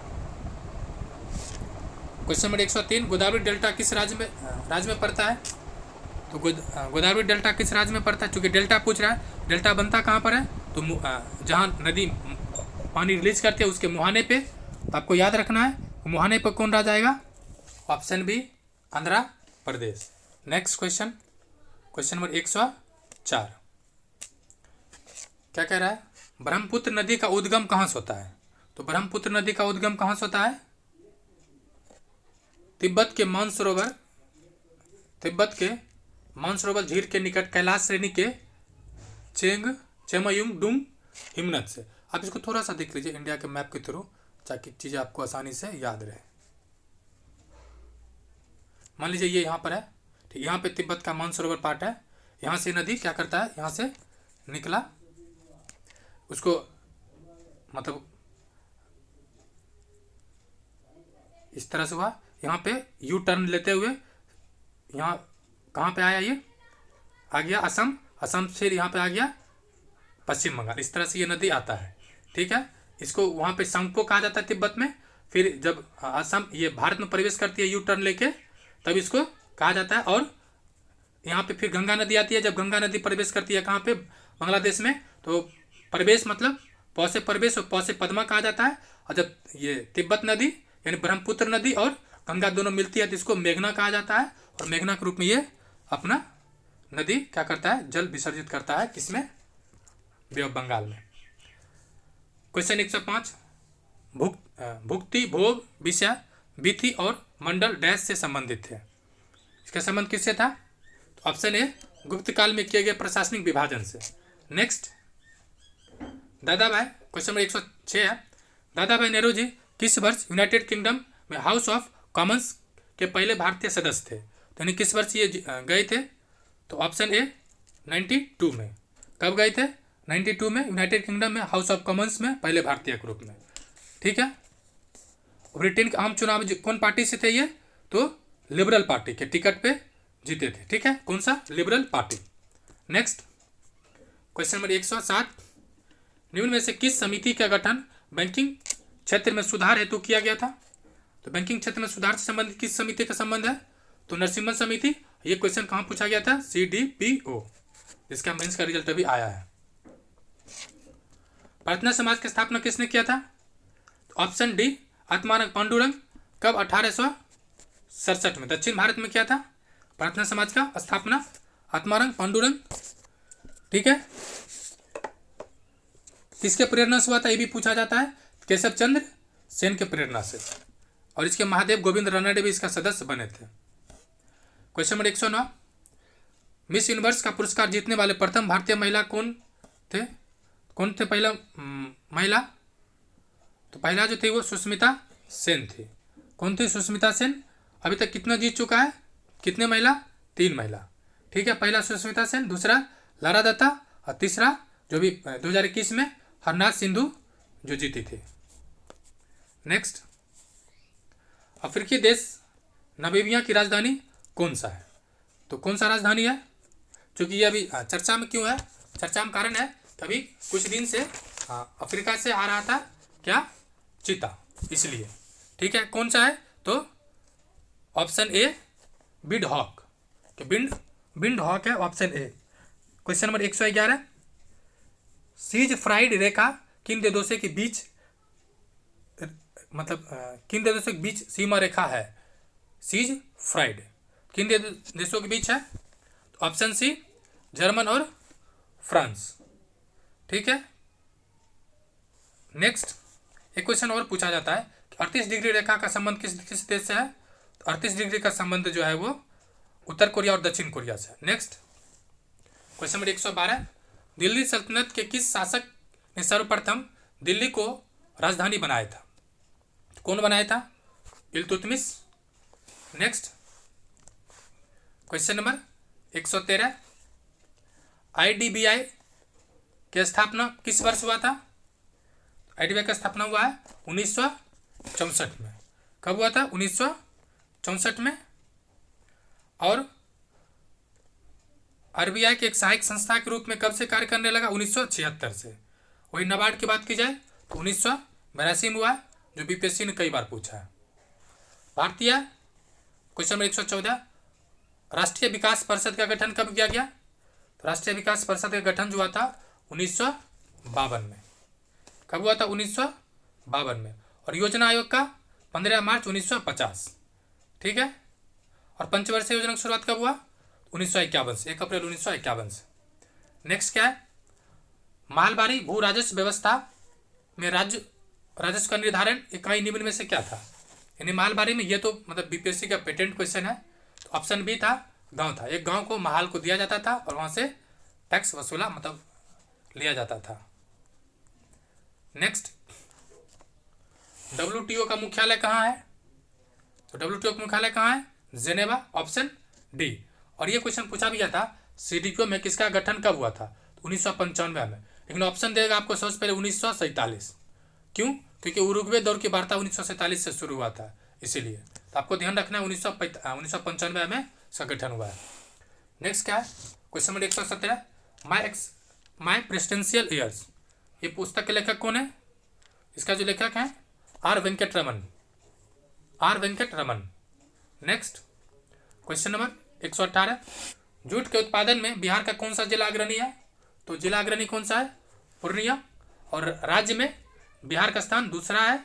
question number 103, Godavari delta किस राज्य में पड़ता है? तो गोदावरी डेल्टा किस राज्य में पड़ता है? चूँकि डेल्टा पूछ रहा है, डेल्टा बनता कहाँ पर है? तो जहाँ नदी पानी रिलीज करती है उसके मुहाने पे। तो आपको याद रखना है मुहाने पर कौन राज्य आएगा? Option B Andhra Pradesh. Next question, question number 104, क्या कह रहा है? ब्रह्मपुत्र नदी का उद्गम कहाँ से होता है? तो ब्रह्मपुत्र नदी का उद्गम कहाँ से होता है? तिब्बत के मानसरोवर झील के निकट कैलाश श्रेणी के चेमयुंगडुंग हिमनद से। आप इसको थोड़ा सा देख लीजिए इंडिया के मैप के थ्रू, ताकि चीज़ें आपको आसानी से याद रहे। मान लीजिए ये यहाँ पर है, ठीक, यहाँ पे तिब्बत का मानसरोवर पार्ट है। यहाँ से नदी क्या करता है? यहाँ से निकला, उसको मतलब इस तरह से हुआ, यहाँ पे यू टर्न लेते हुए यहाँ कहाँ पे आया? ये आ गया असम, असम से यहाँ पे आ गया पश्चिम बंगाल। इस तरह से ये नदी आता है, ठीक है। इसको वहाँ पे संगपो कहा जाता है तिब्बत में। फिर जब असम ये भारत में प्रवेश करती है यू टर्न लेके, तब इसको कहा जाता है। और यहाँ पे फिर गंगा नदी आती है। जब गंगा नदी प्रवेश करती है कहाँ पे? बांग्लादेश में। तो प्रवेश मतलब पौ से प्रवेश और पौ से पद्मा कहा जाता है। और जब ये तिब्बत नदी यानी ब्रह्मपुत्र नदी और गंगा दोनों मिलती है तो इसको मेघना कहा जाता है। और मेघना के रूप में ये अपना नदी क्या करता है? जल विसर्जित करता है। किसमें? बे ऑफ बंगाल में। क्वेश्चन 105, भुक्ति, भोग, विषय, विधि और मंडल डैश से संबंधित थे। इसका संबंध किससे था? तो ऑप्शन ए गुप्त काल में किए गए प्रशासनिक विभाजन से। नेक्स्ट, दादा भाई, क्वेश्चन नंबर 106 है, दादा भाई नेहरू जी किस वर्ष यूनाइटेड किंगडम में हाउस ऑफ कॉमन्स के पहले भारतीय सदस्य थे? तो यानी किस वर्ष ये गए थे? तो ऑप्शन ए 92 में। कब गए थे? 92 में यूनाइटेड किंगडम में हाउस ऑफ कॉमन्स में पहले भारतीय के रूप में, ठीक है। ब्रिटेन के आम चुनाव कौन पार्टी से थे ये? तो लिबरल पार्टी के टिकट पे जीते थे, ठीक है। कौन सा? Liberal party. Next, question number 107, निम्न में से किस समिति का गठन बैंकिंग क्षेत्र में सुधार हेतु किया गया था? तो बैंकिंग क्षेत्र में सुधार से संबंधित किस समिति का संबंध है? तो नरसिम्हन समिति। ये क्वेश्चन कहाँ पूछा गया था? CDPO, जिसका मेंस का रिजल्ट अभी आया है। प्रार्थना समाज की स्थापना किसने किया था? तो ऑप्शन डी आत्मारंग पांडुरंग। कब? 1867 में। दक्षिण भारत में क्या था? प्रार्थना समाज का स्थापना आत्मारंग पांडुरंग, ठीक है। किसके प्रेरणा से हुआ था? ये भी पूछा जाता है। केशव चंद्र सेन के प्रेरणा से। और इसके महादेव गोविंद रानडे भी इसका सदस्य बने थे। क्वेश्चन नंबर 109, मिस यूनिवर्स का पुरस्कार जीतने वाले प्रथम भारतीय महिला कौन थे? कौन थे पहला महिला? तो पहला जो थी वो सुष्मिता सेन थी। कौन थी? सुष्मिता सेन। अभी तक कितना जीत चुका है? कितने महिला? 3 महिला, ठीक है। पहला सुष्मिता सेन, दूसरा लारा दत्ता और तीसरा जो भी 2021 में हरनाथ सिंधु जो जीती थी। नेक्स्ट, अफ्रीकी देश नामीबिया की राजधानी कौन सा है? तो कौन सा राजधानी है? क्योंकि ये अभी चर्चा में क्यों है? चर्चा में कारण है कभी कुछ दिन से अफ्रीका से आ रहा था क्या? चीता, इसलिए, ठीक है। कौन सा है? तो ऑप्शन ए बिड हॉक, बिंड हॉक है option A. Question number 111, Siegfried रेखा किन देशों के बीच किन देशों के बीच सीमा रेखा है? सीज फ्राइड किन देशों के बीच है? तो ऑप्शन सी जर्मन और फ्रांस, ठीक है। नेक्स्ट, एक क्वेश्चन और पूछा जाता है कि 38 डिग्री रेखा का संबंध किस किस देश से है? तो 38 डिग्री का संबंध जो है वो उत्तर कोरिया और दक्षिण कोरिया से। नेक्स्ट क्वेश्चन नंबर 112, दिल्ली सल्तनत के किस शासक ने सर्वप्रथम दिल्ली को राजधानी बनाया था? कौन बनाया था? Iltutmish. Next question number 113, IDBI की स्थापना किस वर्ष हुआ था? IDBI का स्थापना हुआ है 1964 में। कब हुआ था? 1964 में। और RBI के एक सहायक संस्था के रूप में कब से कार्य करने लगा? 1976 से। वही नाबार्ड की बात की जाए तो 1982 में हुआ, जो BPSC ने कई बार पूछा है। भारतीय क्वेश्चन नंबर 114, राष्ट्रीय विकास परिषद का गठन कब किया गया? तो राष्ट्रीय विकास परिषद का गठन जो हुआ था 1952 में। कब हुआ था? 1952 में। और योजना आयोग का 15 मार्च 1950। ठीक है। और पंचवर्षीय योजना की शुरुआत कब हुआ? 1951 से, 1 अप्रैल 1951 से। नेक्स्ट क्या है? मालबारी भू राजस्व व्यवस्था में राज्य राजस्व का निर्धारण इकाई निम्न में से क्या था? यानी मालबारी में, ये तो मतलब BPSC का पेटेंट क्वेश्चन है। तो ऑप्शन बी था, गांव था। एक गांव को महाल को दिया जाता था और वहां से टैक्स वसूला मतलब लिया जाता था। नेक्स्ट, WTO का मुख्यालय कहाँ है? तो WTO का मुख्यालय कहाँ है? Geneva, option D. और ये क्वेश्चन पूछा भी गया था CDPO में किसका गठन कब हुआ था? तो 1995 में। लेकिन ऑप्शन देगा आपको सबसे पहले 1947। क्यों? क्योंकि उरुग्वे दौर की वार्ता 1947 से शुरू हुआ था, इसीलिए। तो आपको ध्यान रखना है 1995 में इसका गठन हुआ है। नेक्स्ट क्या है? क्वेश्चन नंबर 117, माई प्रेसिडेंशियल ईयर्स। ये पुस्तक के लेखक कौन है? इसका जो लेखक है R. Venkataraman. Next question number 118, jute के उत्पादन में बिहार का कौन सा जिला अग्रणी है? तो जिला अग्रणी कौन सा है? पूर्णिया। और राज्य में बिहार का स्थान दूसरा है।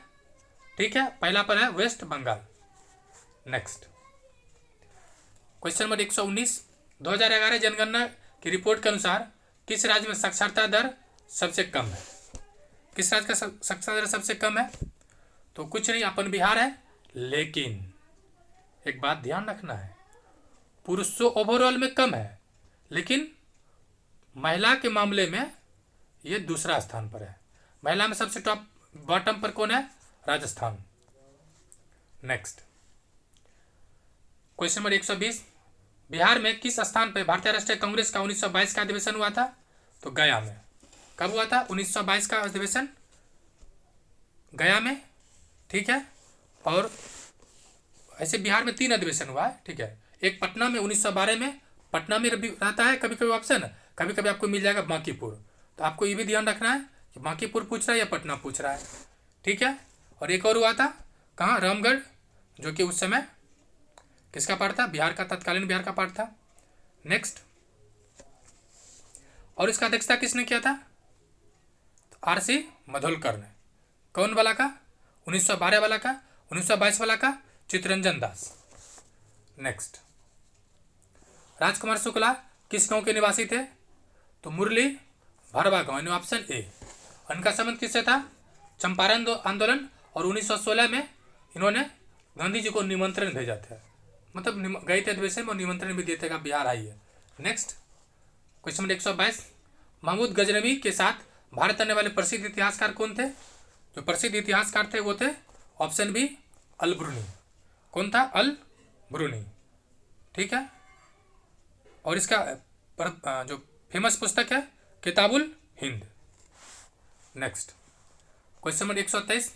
ठीक है, पहला पर है West Bengal. Next question number 119, 2011 जनगणना की रिपोर्ट के अनुसार किस राज्य में साक्षरता दर सबसे कम है? किस राज्य का साक्षरता दर सबसे कम है? तो कुछ नहीं, अपन बिहार है। लेकिन एक बात ध्यान रखना है, पुरुषों ओवरऑल में कम है, लेकिन महिला के मामले में ये दूसरा स्थान पर है। महिला में सबसे टॉप बॉटम पर कौन है? Rajasthan. Next question number 120, Bihar में किस स्थान पर भारतीय राष्ट्रीय कांग्रेस का 1922 का अधिवेशन हुआ था? तो गया में। कब हुआ था 1922 का अधिवेशन? गया में। ठीक है। और ऐसे बिहार में 3 अधिवेशन हुआ है। ठीक है, एक पटना में 1912 में, पटना में रहता है कभी कभी ऑप्शन, कभी कभी आपको मिल जाएगा बांकीपुर। तो आपको ये भी ध्यान रखना है कि बांकीपुर पूछ रहा है या पटना पूछ रहा है। ठीक है। और एक और हुआ था कहाँ? रामगढ़, जो कि उस समय किसका पार्ट था? बिहार का, तत्कालीन बिहार का पार्ट था। नेक्स्ट, और इसका अध्यक्षता किसने किया था? तो R.C. मधोलकर ने। कौन वाला का? 1912 वाला का, 1922 वाला का? चित्तरंजन दास। नेक्स्ट, राजकुमार शुक्ला किस गांव के निवासी थे? तो मुरली भरवा गांव, ऑप्शन ए। उनका संबंध किससे था? चंपारण आंदोलन और 1916 में इन्होंने गांधी जी को निमंत्रण भेजा था, मतलब गए थे अधिवेशन में और निमंत्रण भी दिए थे कि बिहार आइए। Next question number 122, Mahmud Ghaznavi के साथ भारत आने वाले प्रसिद्ध इतिहासकार कौन थे? जो प्रसिद्ध इतिहासकार थे वो थे ऑप्शन बी, अल ब्रूनी। कौन था? Al Biruni. ठीक है। और इसका जो फेमस पुस्तक है किताबुल हिंद। नेक्स्ट क्वेश्चन नंबर 123,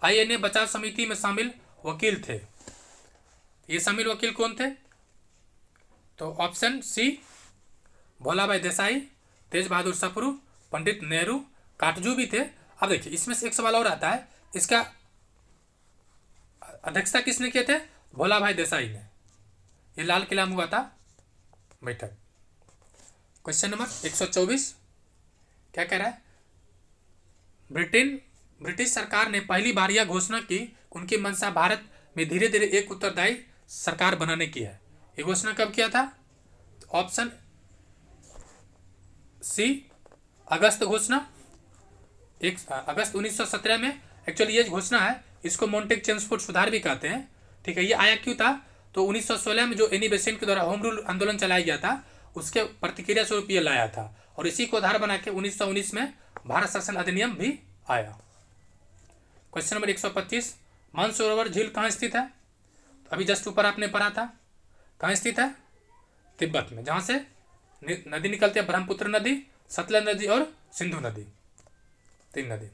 INA बचाव समिति में शामिल वकील थे। ये शामिल वकील कौन थे? तो ऑप्शन सी, भोलाभाई देसाई, तेज बहादुर सप्रू, पंडित नेहरू, काटजू भी थे। अब देखिए इसमें से एक सवाल और आता है, इसका अध्यक्षता किसने किए थे? भोलाभाई देसाई ने। ये लाल किला में हुआ था बैठक। क्वेश्चन नंबर 124 क्या कह रहा है? ब्रिटिश सरकार ने पहली बार यह घोषणा की उनकी मंशा भारत में धीरे धीरे एक उत्तरदायी सरकार बनाने की है। ये घोषणा कब किया था? ऑप्शन सी, अगस्त घोषणा, 1 अगस्त 1917 में। एक्चुअली ये घोषणा है इसको मॉन्टेग चेम्सफोर्ड सुधार भी कहते हैं। ठीक है, ये आया क्यों था? तो 1916 में जो एनी बेसेंट के द्वारा होम रूल आंदोलन चलाया गया था, उसके प्रतिक्रिया स्वरूप ये लाया था, और इसी को आधार बना के 1919 में भारत शासन अधिनियम भी आया। क्वेश्चन नंबर 125, मानसरोवर झील कहाँ स्थित है? तो अभी जस्ट ऊपर आपने पढ़ा था, कहाँ स्थित है? तिब्बत में, जहाँ से नदी निकलती है, ब्रह्मपुत्र नदी, सतलज नदी और सिंधु नदी, 3 नदी।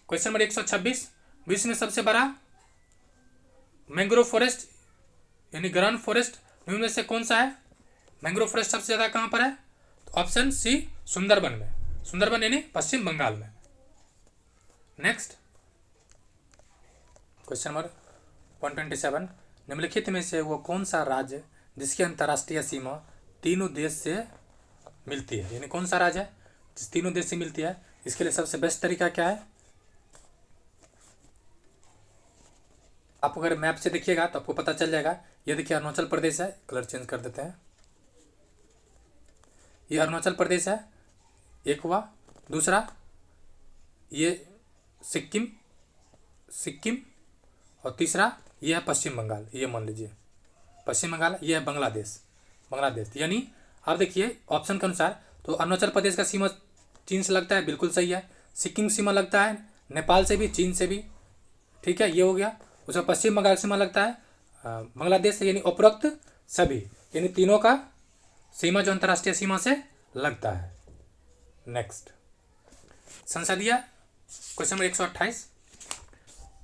क्वेश्चन नंबर 126, विश्व में सबसे बड़ा मैंग्रोव फॉरेस्ट यानी ग्रांड फॉरेस्ट निम्न में से कौन सा है? मैंग्रोव फॉरेस्ट सबसे ज़्यादा कहाँ पर है? तो ऑप्शन सी सुंदरबन में, सुंदरबन यानी पश्चिम बंगाल में। नेक्स्ट क्वेश्चन नंबर 127, निम्नलिखित में से वो कौन सा राज्य जिसकी अंतर्राष्ट्रीय सीमा तीनों देश से मिलती है, यानी कौन सा राज्य है जिस तीनों देश से मिलती है? इसके लिए सबसे बेस्ट तरीका क्या है? आप अगर मैप से देखिएगा तो आपको पता चल जाएगा। ये देखिए अरुणाचल प्रदेश है, कलर चेंज कर देते हैं, ये अरुणाचल प्रदेश है एक हुआ, दूसरा ये सिक्किम, सिक्किम, और तीसरा ये है पश्चिम बंगाल, ये मान लीजिए पश्चिम बंगाल, ये है बांग्लादेश, बांग्लादेश। यानी आप देखिए ऑप्शन के अनुसार तो अरुणाचल प्रदेश का सीमा चीन से लगता है, बिल्कुल सही है। सिक्किम सीमा लगता है नेपाल से भी, चीन से भी, ठीक है, ये हो गया। उसका पश्चिम बंगाल सीमा लगता है बांग्लादेश से, यानी उपरोक्त सभी, यानी तीनों का सीमा जो अंतर्राष्ट्रीय सीमा से लगता है। नेक्स्ट संसदीय क्वेश्चन नंबर 128,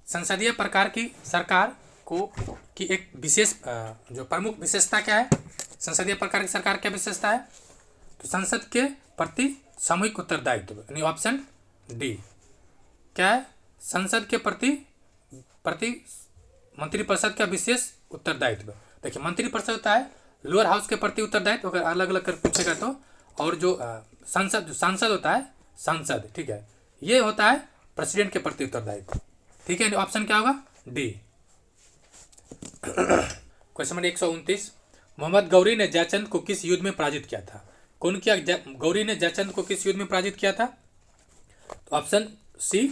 संसदीय प्रकार की सरकार को की एक विशेष जो प्रमुख विशेषता क्या है? संसदीय प्रकार की सरकार क्या विशेषता है? तो संसद के प्रति सामूहिक उत्तरदायित्व, यानी ऑप्शन डी क्या है? संसद के प्रति मंत्रिपरिषद का विशेष उत्तरदायित्व। देखिए मंत्रिपरिषद होता है लोअर हाउस के प्रति उत्तरदायित्व, अगर अलग अलग कर पूछेगा तो, और जो सांसद होता है सांसद, ठीक है, ये होता है प्रेसिडेंट के प्रति उत्तरदायित्व। ठीक है, ऑप्शन क्या होगा? D. Question number 129, Mohammad Ghori ने जयचंद को किस युद्ध में पराजित किया था? कौन किया? गौरी ने जयचंद को किस युद्ध में पराजित किया था? तो ऑप्शन सी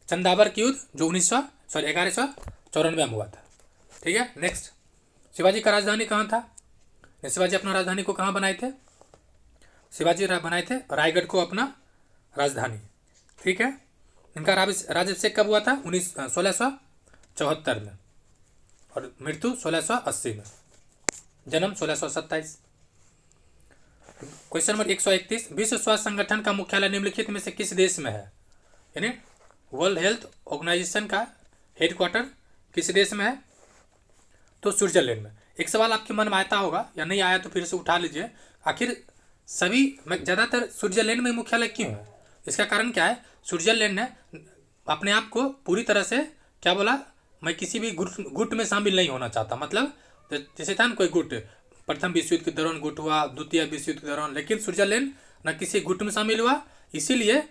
चंदावर की युद्ध, जो 1194 में हुआ था। ठीक है। नेक्स्ट, शिवाजी का राजधानी कहाँ था? शिवाजी अपना राजधानी को कहाँ बनाए थे? शिवाजी बनाए थे रायगढ़ को अपना राजधानी। ठीक है। इनका राज्याभिषेक कब हुआ था? 1674 में और मृत्यु 1680 में, जन्म 1627। क्वेश्चन नंबर 131, विश्व स्वास्थ्य संगठन का मुख्यालय निम्नलिखित में से किस देश में है? यानी वर्ल्ड हेल्थ ऑर्गेनाइजेशन का हेडक्वार्टर किस देश में है? तो स्विट्जरलैंड में। एक सवाल आपके मन में आता होगा या नहीं आया तो फिर से उठा लीजिए, आखिर सभी ज़्यादातर स्विट्जरलैंड में मुख्यालय क्यों है? इसका कारण क्या है? स्विट्जरलैंड ने अपने आप को पूरी तरह से क्या बोला, मैं किसी भी गुट में शामिल नहीं होना चाहता। मतलब जैसे था ना कोई गुट, प्रथम विश्व युद्ध के दौरान गुट हुआ, द्वितीय विश्व युद्ध के दौरान, लेकिन स्विट्जरलैंड न किसी गुट में शामिल हुआ, इसीलिए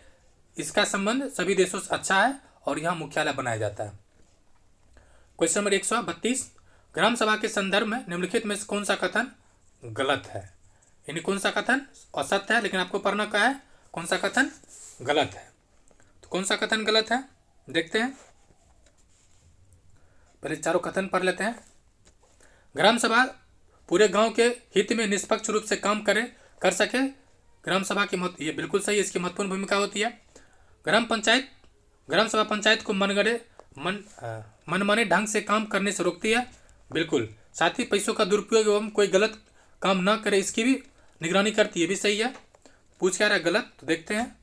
इसका संबंध सभी देशों से अच्छा है और यहाँ मुख्यालय बनाया जाता है। क्वेश्चन नंबर 132, ग्राम सभा के संदर्भ में निम्नलिखित में से कौन सा कथन गलत है? यानी कौन सा कथन असत्य है, लेकिन आपको पढ़ना क्या है, कौन सा कथन गलत है। तो कौन सा कथन गलत है देखते हैं, पहले चारों कथन पढ़ लेते हैं। ग्राम सभा पूरे गांव के हित में निष्पक्ष रूप से काम कर सके, ग्राम सभा की ये बिल्कुल सही है, इसकी महत्वपूर्ण भूमिका होती है। ग्राम सभा पंचायत को मनमाने ढंग से काम करने से रोकती है, बिल्कुल। साथ ही पैसों का दुरुपयोग एवं कोई गलत काम न करे इसकी भी निगरानी करती है, भी सही है। पूछ क्या रहा है गलत, तो देखते हैं।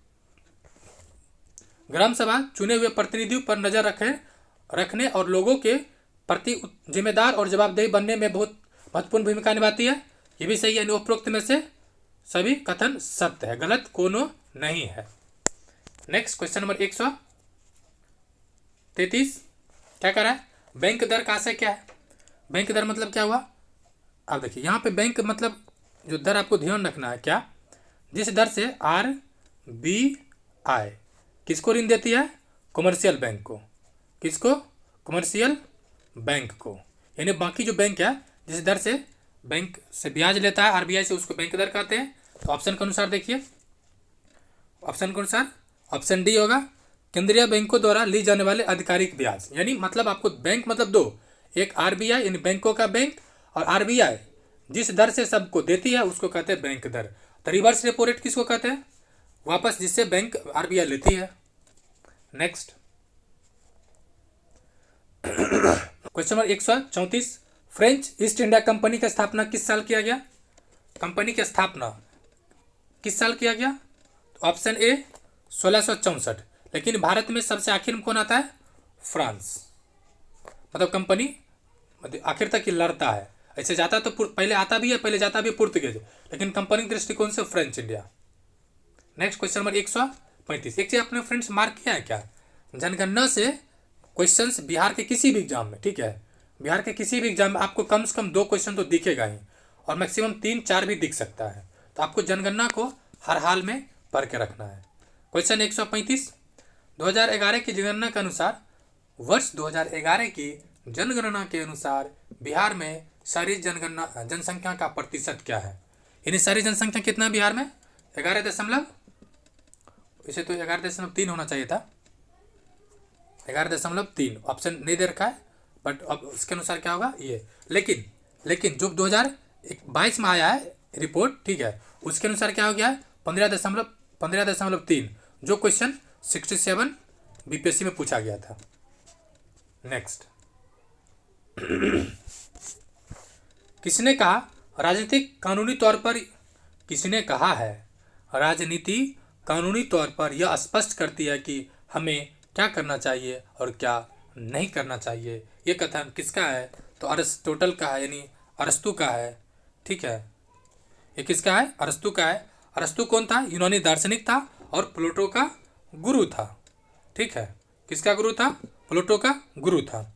ग्राम सभा चुने हुए प्रतिनिधियों पर नजर रखने और लोगों के प्रति जिम्मेदार और जवाबदेही बनने में बहुत महत्वपूर्ण भूमिका निभाती है, ये भी सही है। उपरोक्त में से सभी कथन सत्य है, गलत कोनो नहीं है। नेक्स्ट क्वेश्चन नंबर 133, क्या कर रहा है? बैंक दर का आशय क्या है? बैंक दर मतलब क्या हुआ? आप देखिए यहाँ पे बैंक मतलब जो दर आपको ध्यान रखना है, क्या जिस दर से RBI किसको ऋण देती है? कमर्शियल बैंक को। किसको? कमर्शियल बैंक को। यानी बाकी जो बैंक है जिस दर से बैंक से ब्याज लेता है RBI से, उसको बैंक दर कहते हैं। तो ऑप्शन के अनुसार देखिए, ऑप्शन के अनुसार ऑप्शन डी होगा केंद्रीय बैंकों द्वारा ली जाने वाले आधिकारिक ब्याज, यानी मतलब आपको बैंक मतलब दो, एक आरबीआई यानी बैंकों का बैंक, और आरबीआई जिस दर से सबको देती है उसको कहते हैं बैंक दर। तो रिवर्स रेपो रेट किसको कहते हैं? वापस जिससे बैंक आरबीआई लेती है। Next question number 134, French east India company की स्थापना किस साल किया गया? कंपनी की स्थापना किस साल किया गया? तो ऑप्शन ए 1664, लेकिन भारत में सबसे आखिर में कौन आता है? फ्रांस। मतलब कंपनी मतलब आखिर तक ही लड़ता है, ऐसे जाता तो पहले आता भी है, पहले जाता भी पुर्तगीज, लेकिन कंपनी के दृष्टिकोण से French India. Next question number 135, एक चीज आपने फ्रेंड्स मार्क किया है क्या? जनगणना से क्वेश्चंस बिहार के किसी भी एग्जाम में, ठीक है, बिहार के किसी भी एग्जाम में आपको कम से कम 2 क्वेश्चन तो दिखेगा ही, और मैक्सिमम 3-4 भी दिख सकता है। तो आपको जनगणना को हर हाल में पढ़ के रखना है। क्वेश्चन 135, 2011 की जनगणना के अनुसार, वर्ष 2011 की जनगणना के अनुसार बिहार में शहरी जनसंख्या का प्रतिशत क्या है? यानी शहरी जनसंख्या कितना बिहार में? 11 इसे तो 11.3 होना चाहिए था, 11.3। ऑप्शन नहीं दे रखा है, बट अब उसके अनुसार क्या होगा ये। लेकिन जो 2022 में आया है रिपोर्ट, ठीक है, उसके अनुसार क्या हो गया है? 15.3, जो क्वेश्चन 67 बीपीएससी में पूछा गया था। नेक्स्ट किसने कहा राजनीति कानूनी तौर पर यह स्पष्ट करती है कि हमें क्या करना चाहिए और क्या नहीं करना चाहिए? ये कथन किसका है? तो अरिस्टोटल का है, यानी अरस्तु का है, ठीक है। ये किसका है? अरस्तु का है। अरस्तु कौन था? यूनानी दार्शनिक था और प्लेटो का गुरु था, ठीक है। किसका गुरु था? प्लेटो का गुरु था।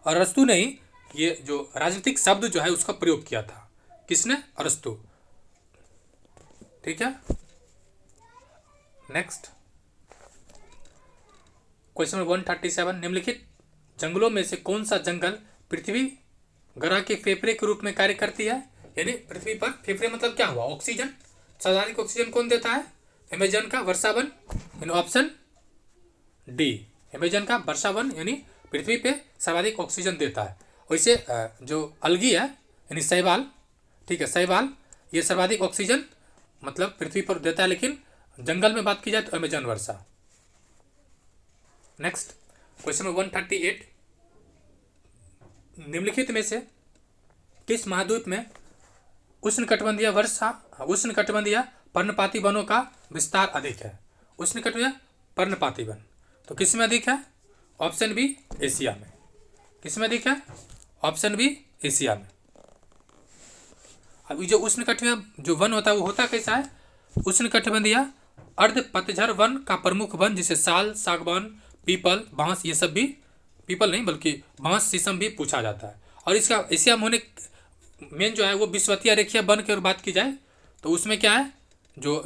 और अरस्तु ने ही ये जो राजनीतिक शब्द जो है उसका प्रयोग किया था। किसने? अरस्तु, ठीक है। नेक्स्ट क्वेश्चन 137, निम्नलिखित जंगलों में से कौन सा जंगल पृथ्वी ग्रह के फेफड़े के रूप में कार्य करती है? यानी पृथ्वी पर फेफड़े मतलब क्या हुआ? ऑक्सीजन। सर्वाधिक ऑक्सीजन कौन देता है? अमेजन का वर्षावन, यानी ऑप्शन डी, अमेजन का वर्षावन यानी पृथ्वी पे सर्वाधिक ऑक्सीजन देता है। वैसे जो अलगी है यानी शैवाल, ठीक है, शैवाल ये सर्वाधिक ऑक्सीजन मतलब पृथ्वी पर देता है, लेकिन जंगल में बात की जाए तो अमेजन वर्षा। नेक्स्ट क्वेश्चन 138, निम्नलिखित में से किस महाद्वीप में उष्णकटिबंधीय पर्णपाती वनों का विस्तार अधिक है? उष्णकटिबंधीय पर्णपाती वन तो किस में अधिक है? ऑप्शन बी, एशिया में। किस में अधिक है? ऑप्शन बी, एशिया में। अभी जो उष्णकटिबंधीय जो वन होता है वो होता कैसा है? उष्णकटिबंधीय अर्ध पतझड़ वन का प्रमुख वन, जिसे साल, सागवान, पीपल, बांस, ये सब भी, पीपल नहीं बल्कि बांस, शीशम भी पूछा जाता है। और इसका एशिया में होने मेन जो है वो विषुवतीय रेखीय वन की अगर बात की जाए तो उसमें क्या है, जो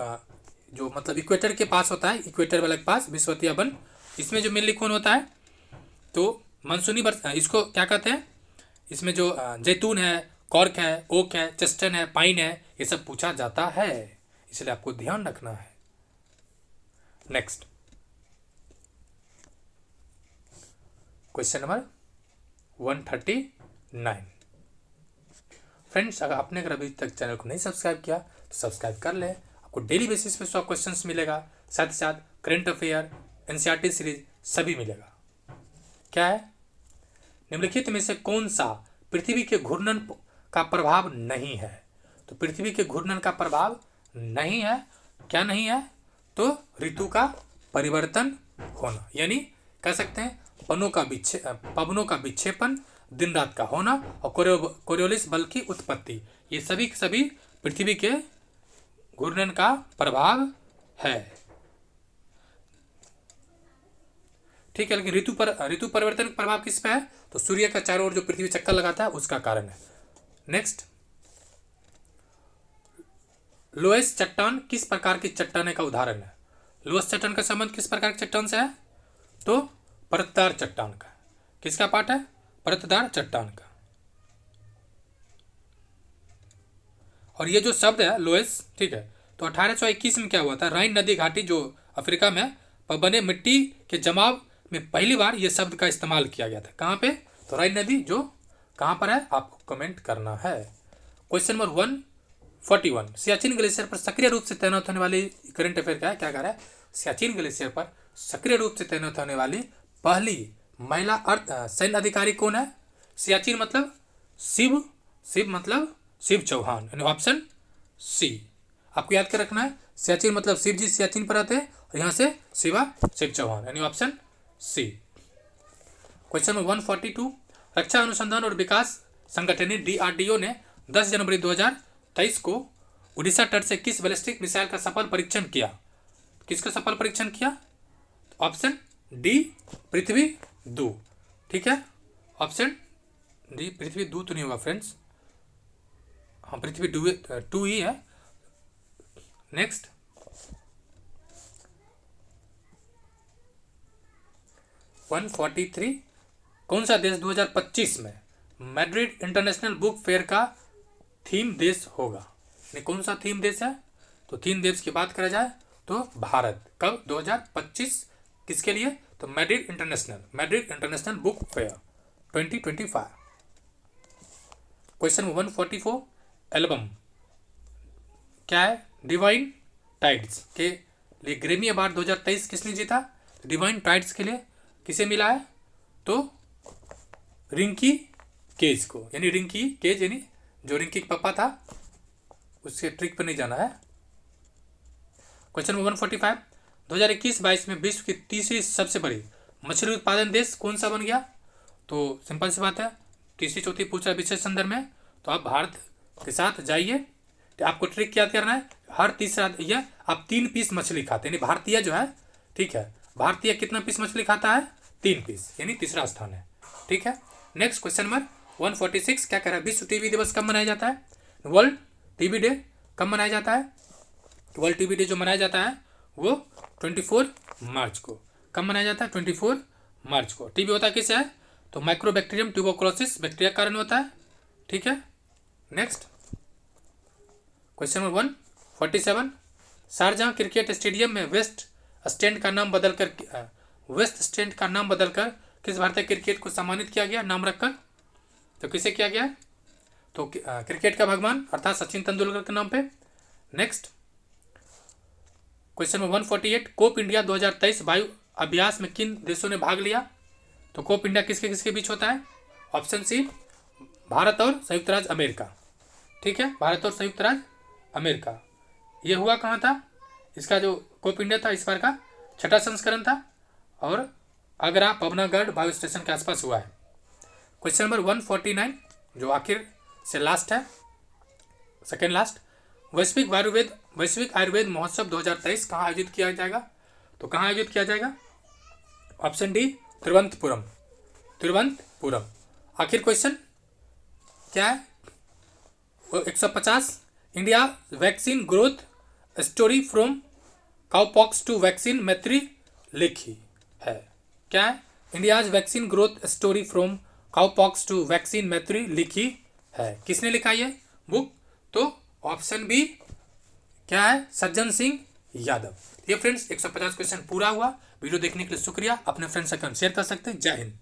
मतलब इक्वेटर के पास होता है, इक्वेटर वाले के पास विषुवतीय वन, इसमें जो मेनली कौन होता है? तो मानसूनी वर्षा, इसको क्या कहते हैं? इसमें जो जैतून है, कॉर्क है, ओक है, चेस्टन है, पाइन है, ये सब पूछा जाता है, इसलिए आपको ध्यान रखना है। नेक्स्ट क्वेश्चन नंबर 139, फ्रेंड्स अगर अभी तक चैनल को नहीं सब्सक्राइब किया तो सब्सक्राइब कर ले। आपको डेली बेसिस पे 100 क्वेश्चंस मिलेगा, साथ ही साथ करंट अफेयर, एनसीईआरटी सीरीज सभी मिलेगा। क्या है? निम्नलिखित में से कौन सा पृथ्वी के घूर्णन का प्रभाव नहीं है? तो पृथ्वी के घूर्णन का प्रभाव नहीं है, क्या नहीं है? तो ऋतु का परिवर्तन होना, यानी कह सकते हैं पवनों का विक्षेपण, दिन रात का होना और कोरियोलिस बल की उत्पत्ति, ये सभी पृथ्वी के घूर्णन का प्रभाव है, ठीक है। लेकिन ऋतु परिवर्तन का प्रभाव किस पे है? तो सूर्य का चारों ओर जो पृथ्वी चक्कर लगाता है उसका कारण है। नेक्स्ट, लोएस चट्टान किस प्रकार की चट्टाने का उदाहरण है? लोएस चट्टान का संबंध किस प्रकार की चट्टान से है? तो परतदार चट्टान का। किसका पार्ट है? परतदार चट्टान का। और ये जो शब्द है लोएस, ठीक है, तो 1821 में क्या हुआ था? राइन नदी घाटी जो अफ्रीका में पर बने मिट्टी के जमाव में पहली बार ये शब्द का इस्तेमाल किया गया था? कहाँ पे? तो राइन नदी जो कहाँ पर है आपको कमेंट करना है। क्वेश्चन नंबर 141, सियाचिन ग्लेशियर पर सक्रिय रूप से तैनात होने वाली, करंट अफेयर क्या है, क्या कह रहा है, सियाचिन ग्लेशियर पर सक्रिय रूप से तैनात होने वाली पहली महिला सैन्य अधिकारी कौन है? सियाचिन मतलब शिव, शिव मतलब शिव चौहान, यानी ऑप्शन सी। आपको याद कर रखना है, सियाचिन मतलब शिव जी सियाचिन पर आते हैं और यहाँ से शिव चौहान, यानी ऑप्शन सी। क्वेश्चन नंबर 142, रक्षा अनुसंधान और विकास संगठन DRDO ने 10 जनवरी 2023 को उड़ीसा तट से किस बैलिस्टिक मिसाइल का सफल परीक्षण किया? किसका सफल परीक्षण किया? ऑप्शन डी पृथ्वी 2। ठीक है, ऑप्शन डी पृथ्वी 2 तो नहीं होगा फ्रेंड्स, हाँ पृथ्वी 2 ही है। नेक्स्ट, वन 143, कौन सा देश 2025 में मैड्रिड इंटरनेशनल बुक फेयर का थीम देश होगा? यानी कौन सा थीम देश है? तो थीम देश की बात करा जाए तो भारत। कब? 2025 किसके लिए? तो Madrid international book fair 2025। Question 144, album क्या है? डिवाइन टाइड्स के लिए ग्रैमी अवार्ड 2023 किसने जीता? डिवाइन टाइड्स के लिए किसे मिला है? तो रिंकी केज को, यानी रिंकी केज यानी जो रिंकी का पापा था, उसके ट्रिक पर नहीं जाना है। क्वेश्चन 145, 2021-22 में विश्व की तीसरी सबसे बड़ी मछली उत्पादन देश कौन सा बन गया? तो सिंपल सी बात है, तीसरी चौथी पूछ रहा है विशेष संदर्भ में, तो आप भारत के साथ जाइए। तो आपको ट्रिक याद करना है, हर तीसरा यह आप 3 पीस मछली खाते हैं, यानी भारतीय जो है, ठीक है, भारतीय कितना पीस मछली खाता है? 3 पीस, यानी तीसरा स्थान है। ठीक है, नेक्स्ट क्वेश्चन नंबर 146 क्या कह रहा है? विश्व टीबी दिवस कब मनाया जाता है? वर्ल्ड टीबी डे कब मनाया जाता है? वर्ल्ड टीबी डे जो मनाया जाता है वो 24 मार्च को। कब मनाया जाता है? 24 मार्च को। टीबी होता किससे है? तो माइक्रोबैक्टीरियम ट्यूबरकुलोसिस बैक्टीरिया कारण होता है। ठीक है, next question number 147, Sharjah cricket stadium में वेस्ट स्टैंड का नाम बदलकर किस भारतीय क्रिकेट को सम्मानित किया गया नाम रखकर? तो किसे किया गया? तो क्रिकेट का भगवान अर्थात सचिन तेंदुलकर के नाम पे। Next question number 148, Cope India 2023 वायु अभ्यास में किन देशों ने भाग लिया? तो कोप इंडिया किसके किसके बीच होता है? ऑप्शन सी, भारत और संयुक्त राज्य अमेरिका। ठीक है, भारत और संयुक्त राज्य अमेरिका। ये हुआ कहाँ था? इसका जो कोप इंडिया था इस बार का 6ठा संस्करण था और आगरा पवनागढ़ वायु स्टेशन के आसपास हुआ है। क्वेश्चन नंबर 149 जो आखिर से लास्ट है, सेकेंड लास्ट, वैश्विक आयुर्वेद महोत्सव 2023 कहाँ आयोजित किया जाएगा? तो कहाँ आयोजित किया जाएगा? Option D, Thiruvananthapuram. आखिर क्वेश्चन क्या है? 150, India vaccine growth story from cowpox to vaccine Maitri लिखी है। क्या है? India's vaccine growth story from cowpox to vaccine Maitri लिखी है। किसने लिखा ये बुक? तो ऑप्शन बी क्या है? सज्जन सिंह यादव। ये फ्रेंड्स 150 क्वेश्चन पूरा हुआ। वीडियो देखने के लिए शुक्रिया। अपने फ्रेंड्स से शेयर कर सकते हैं। जय हिंद।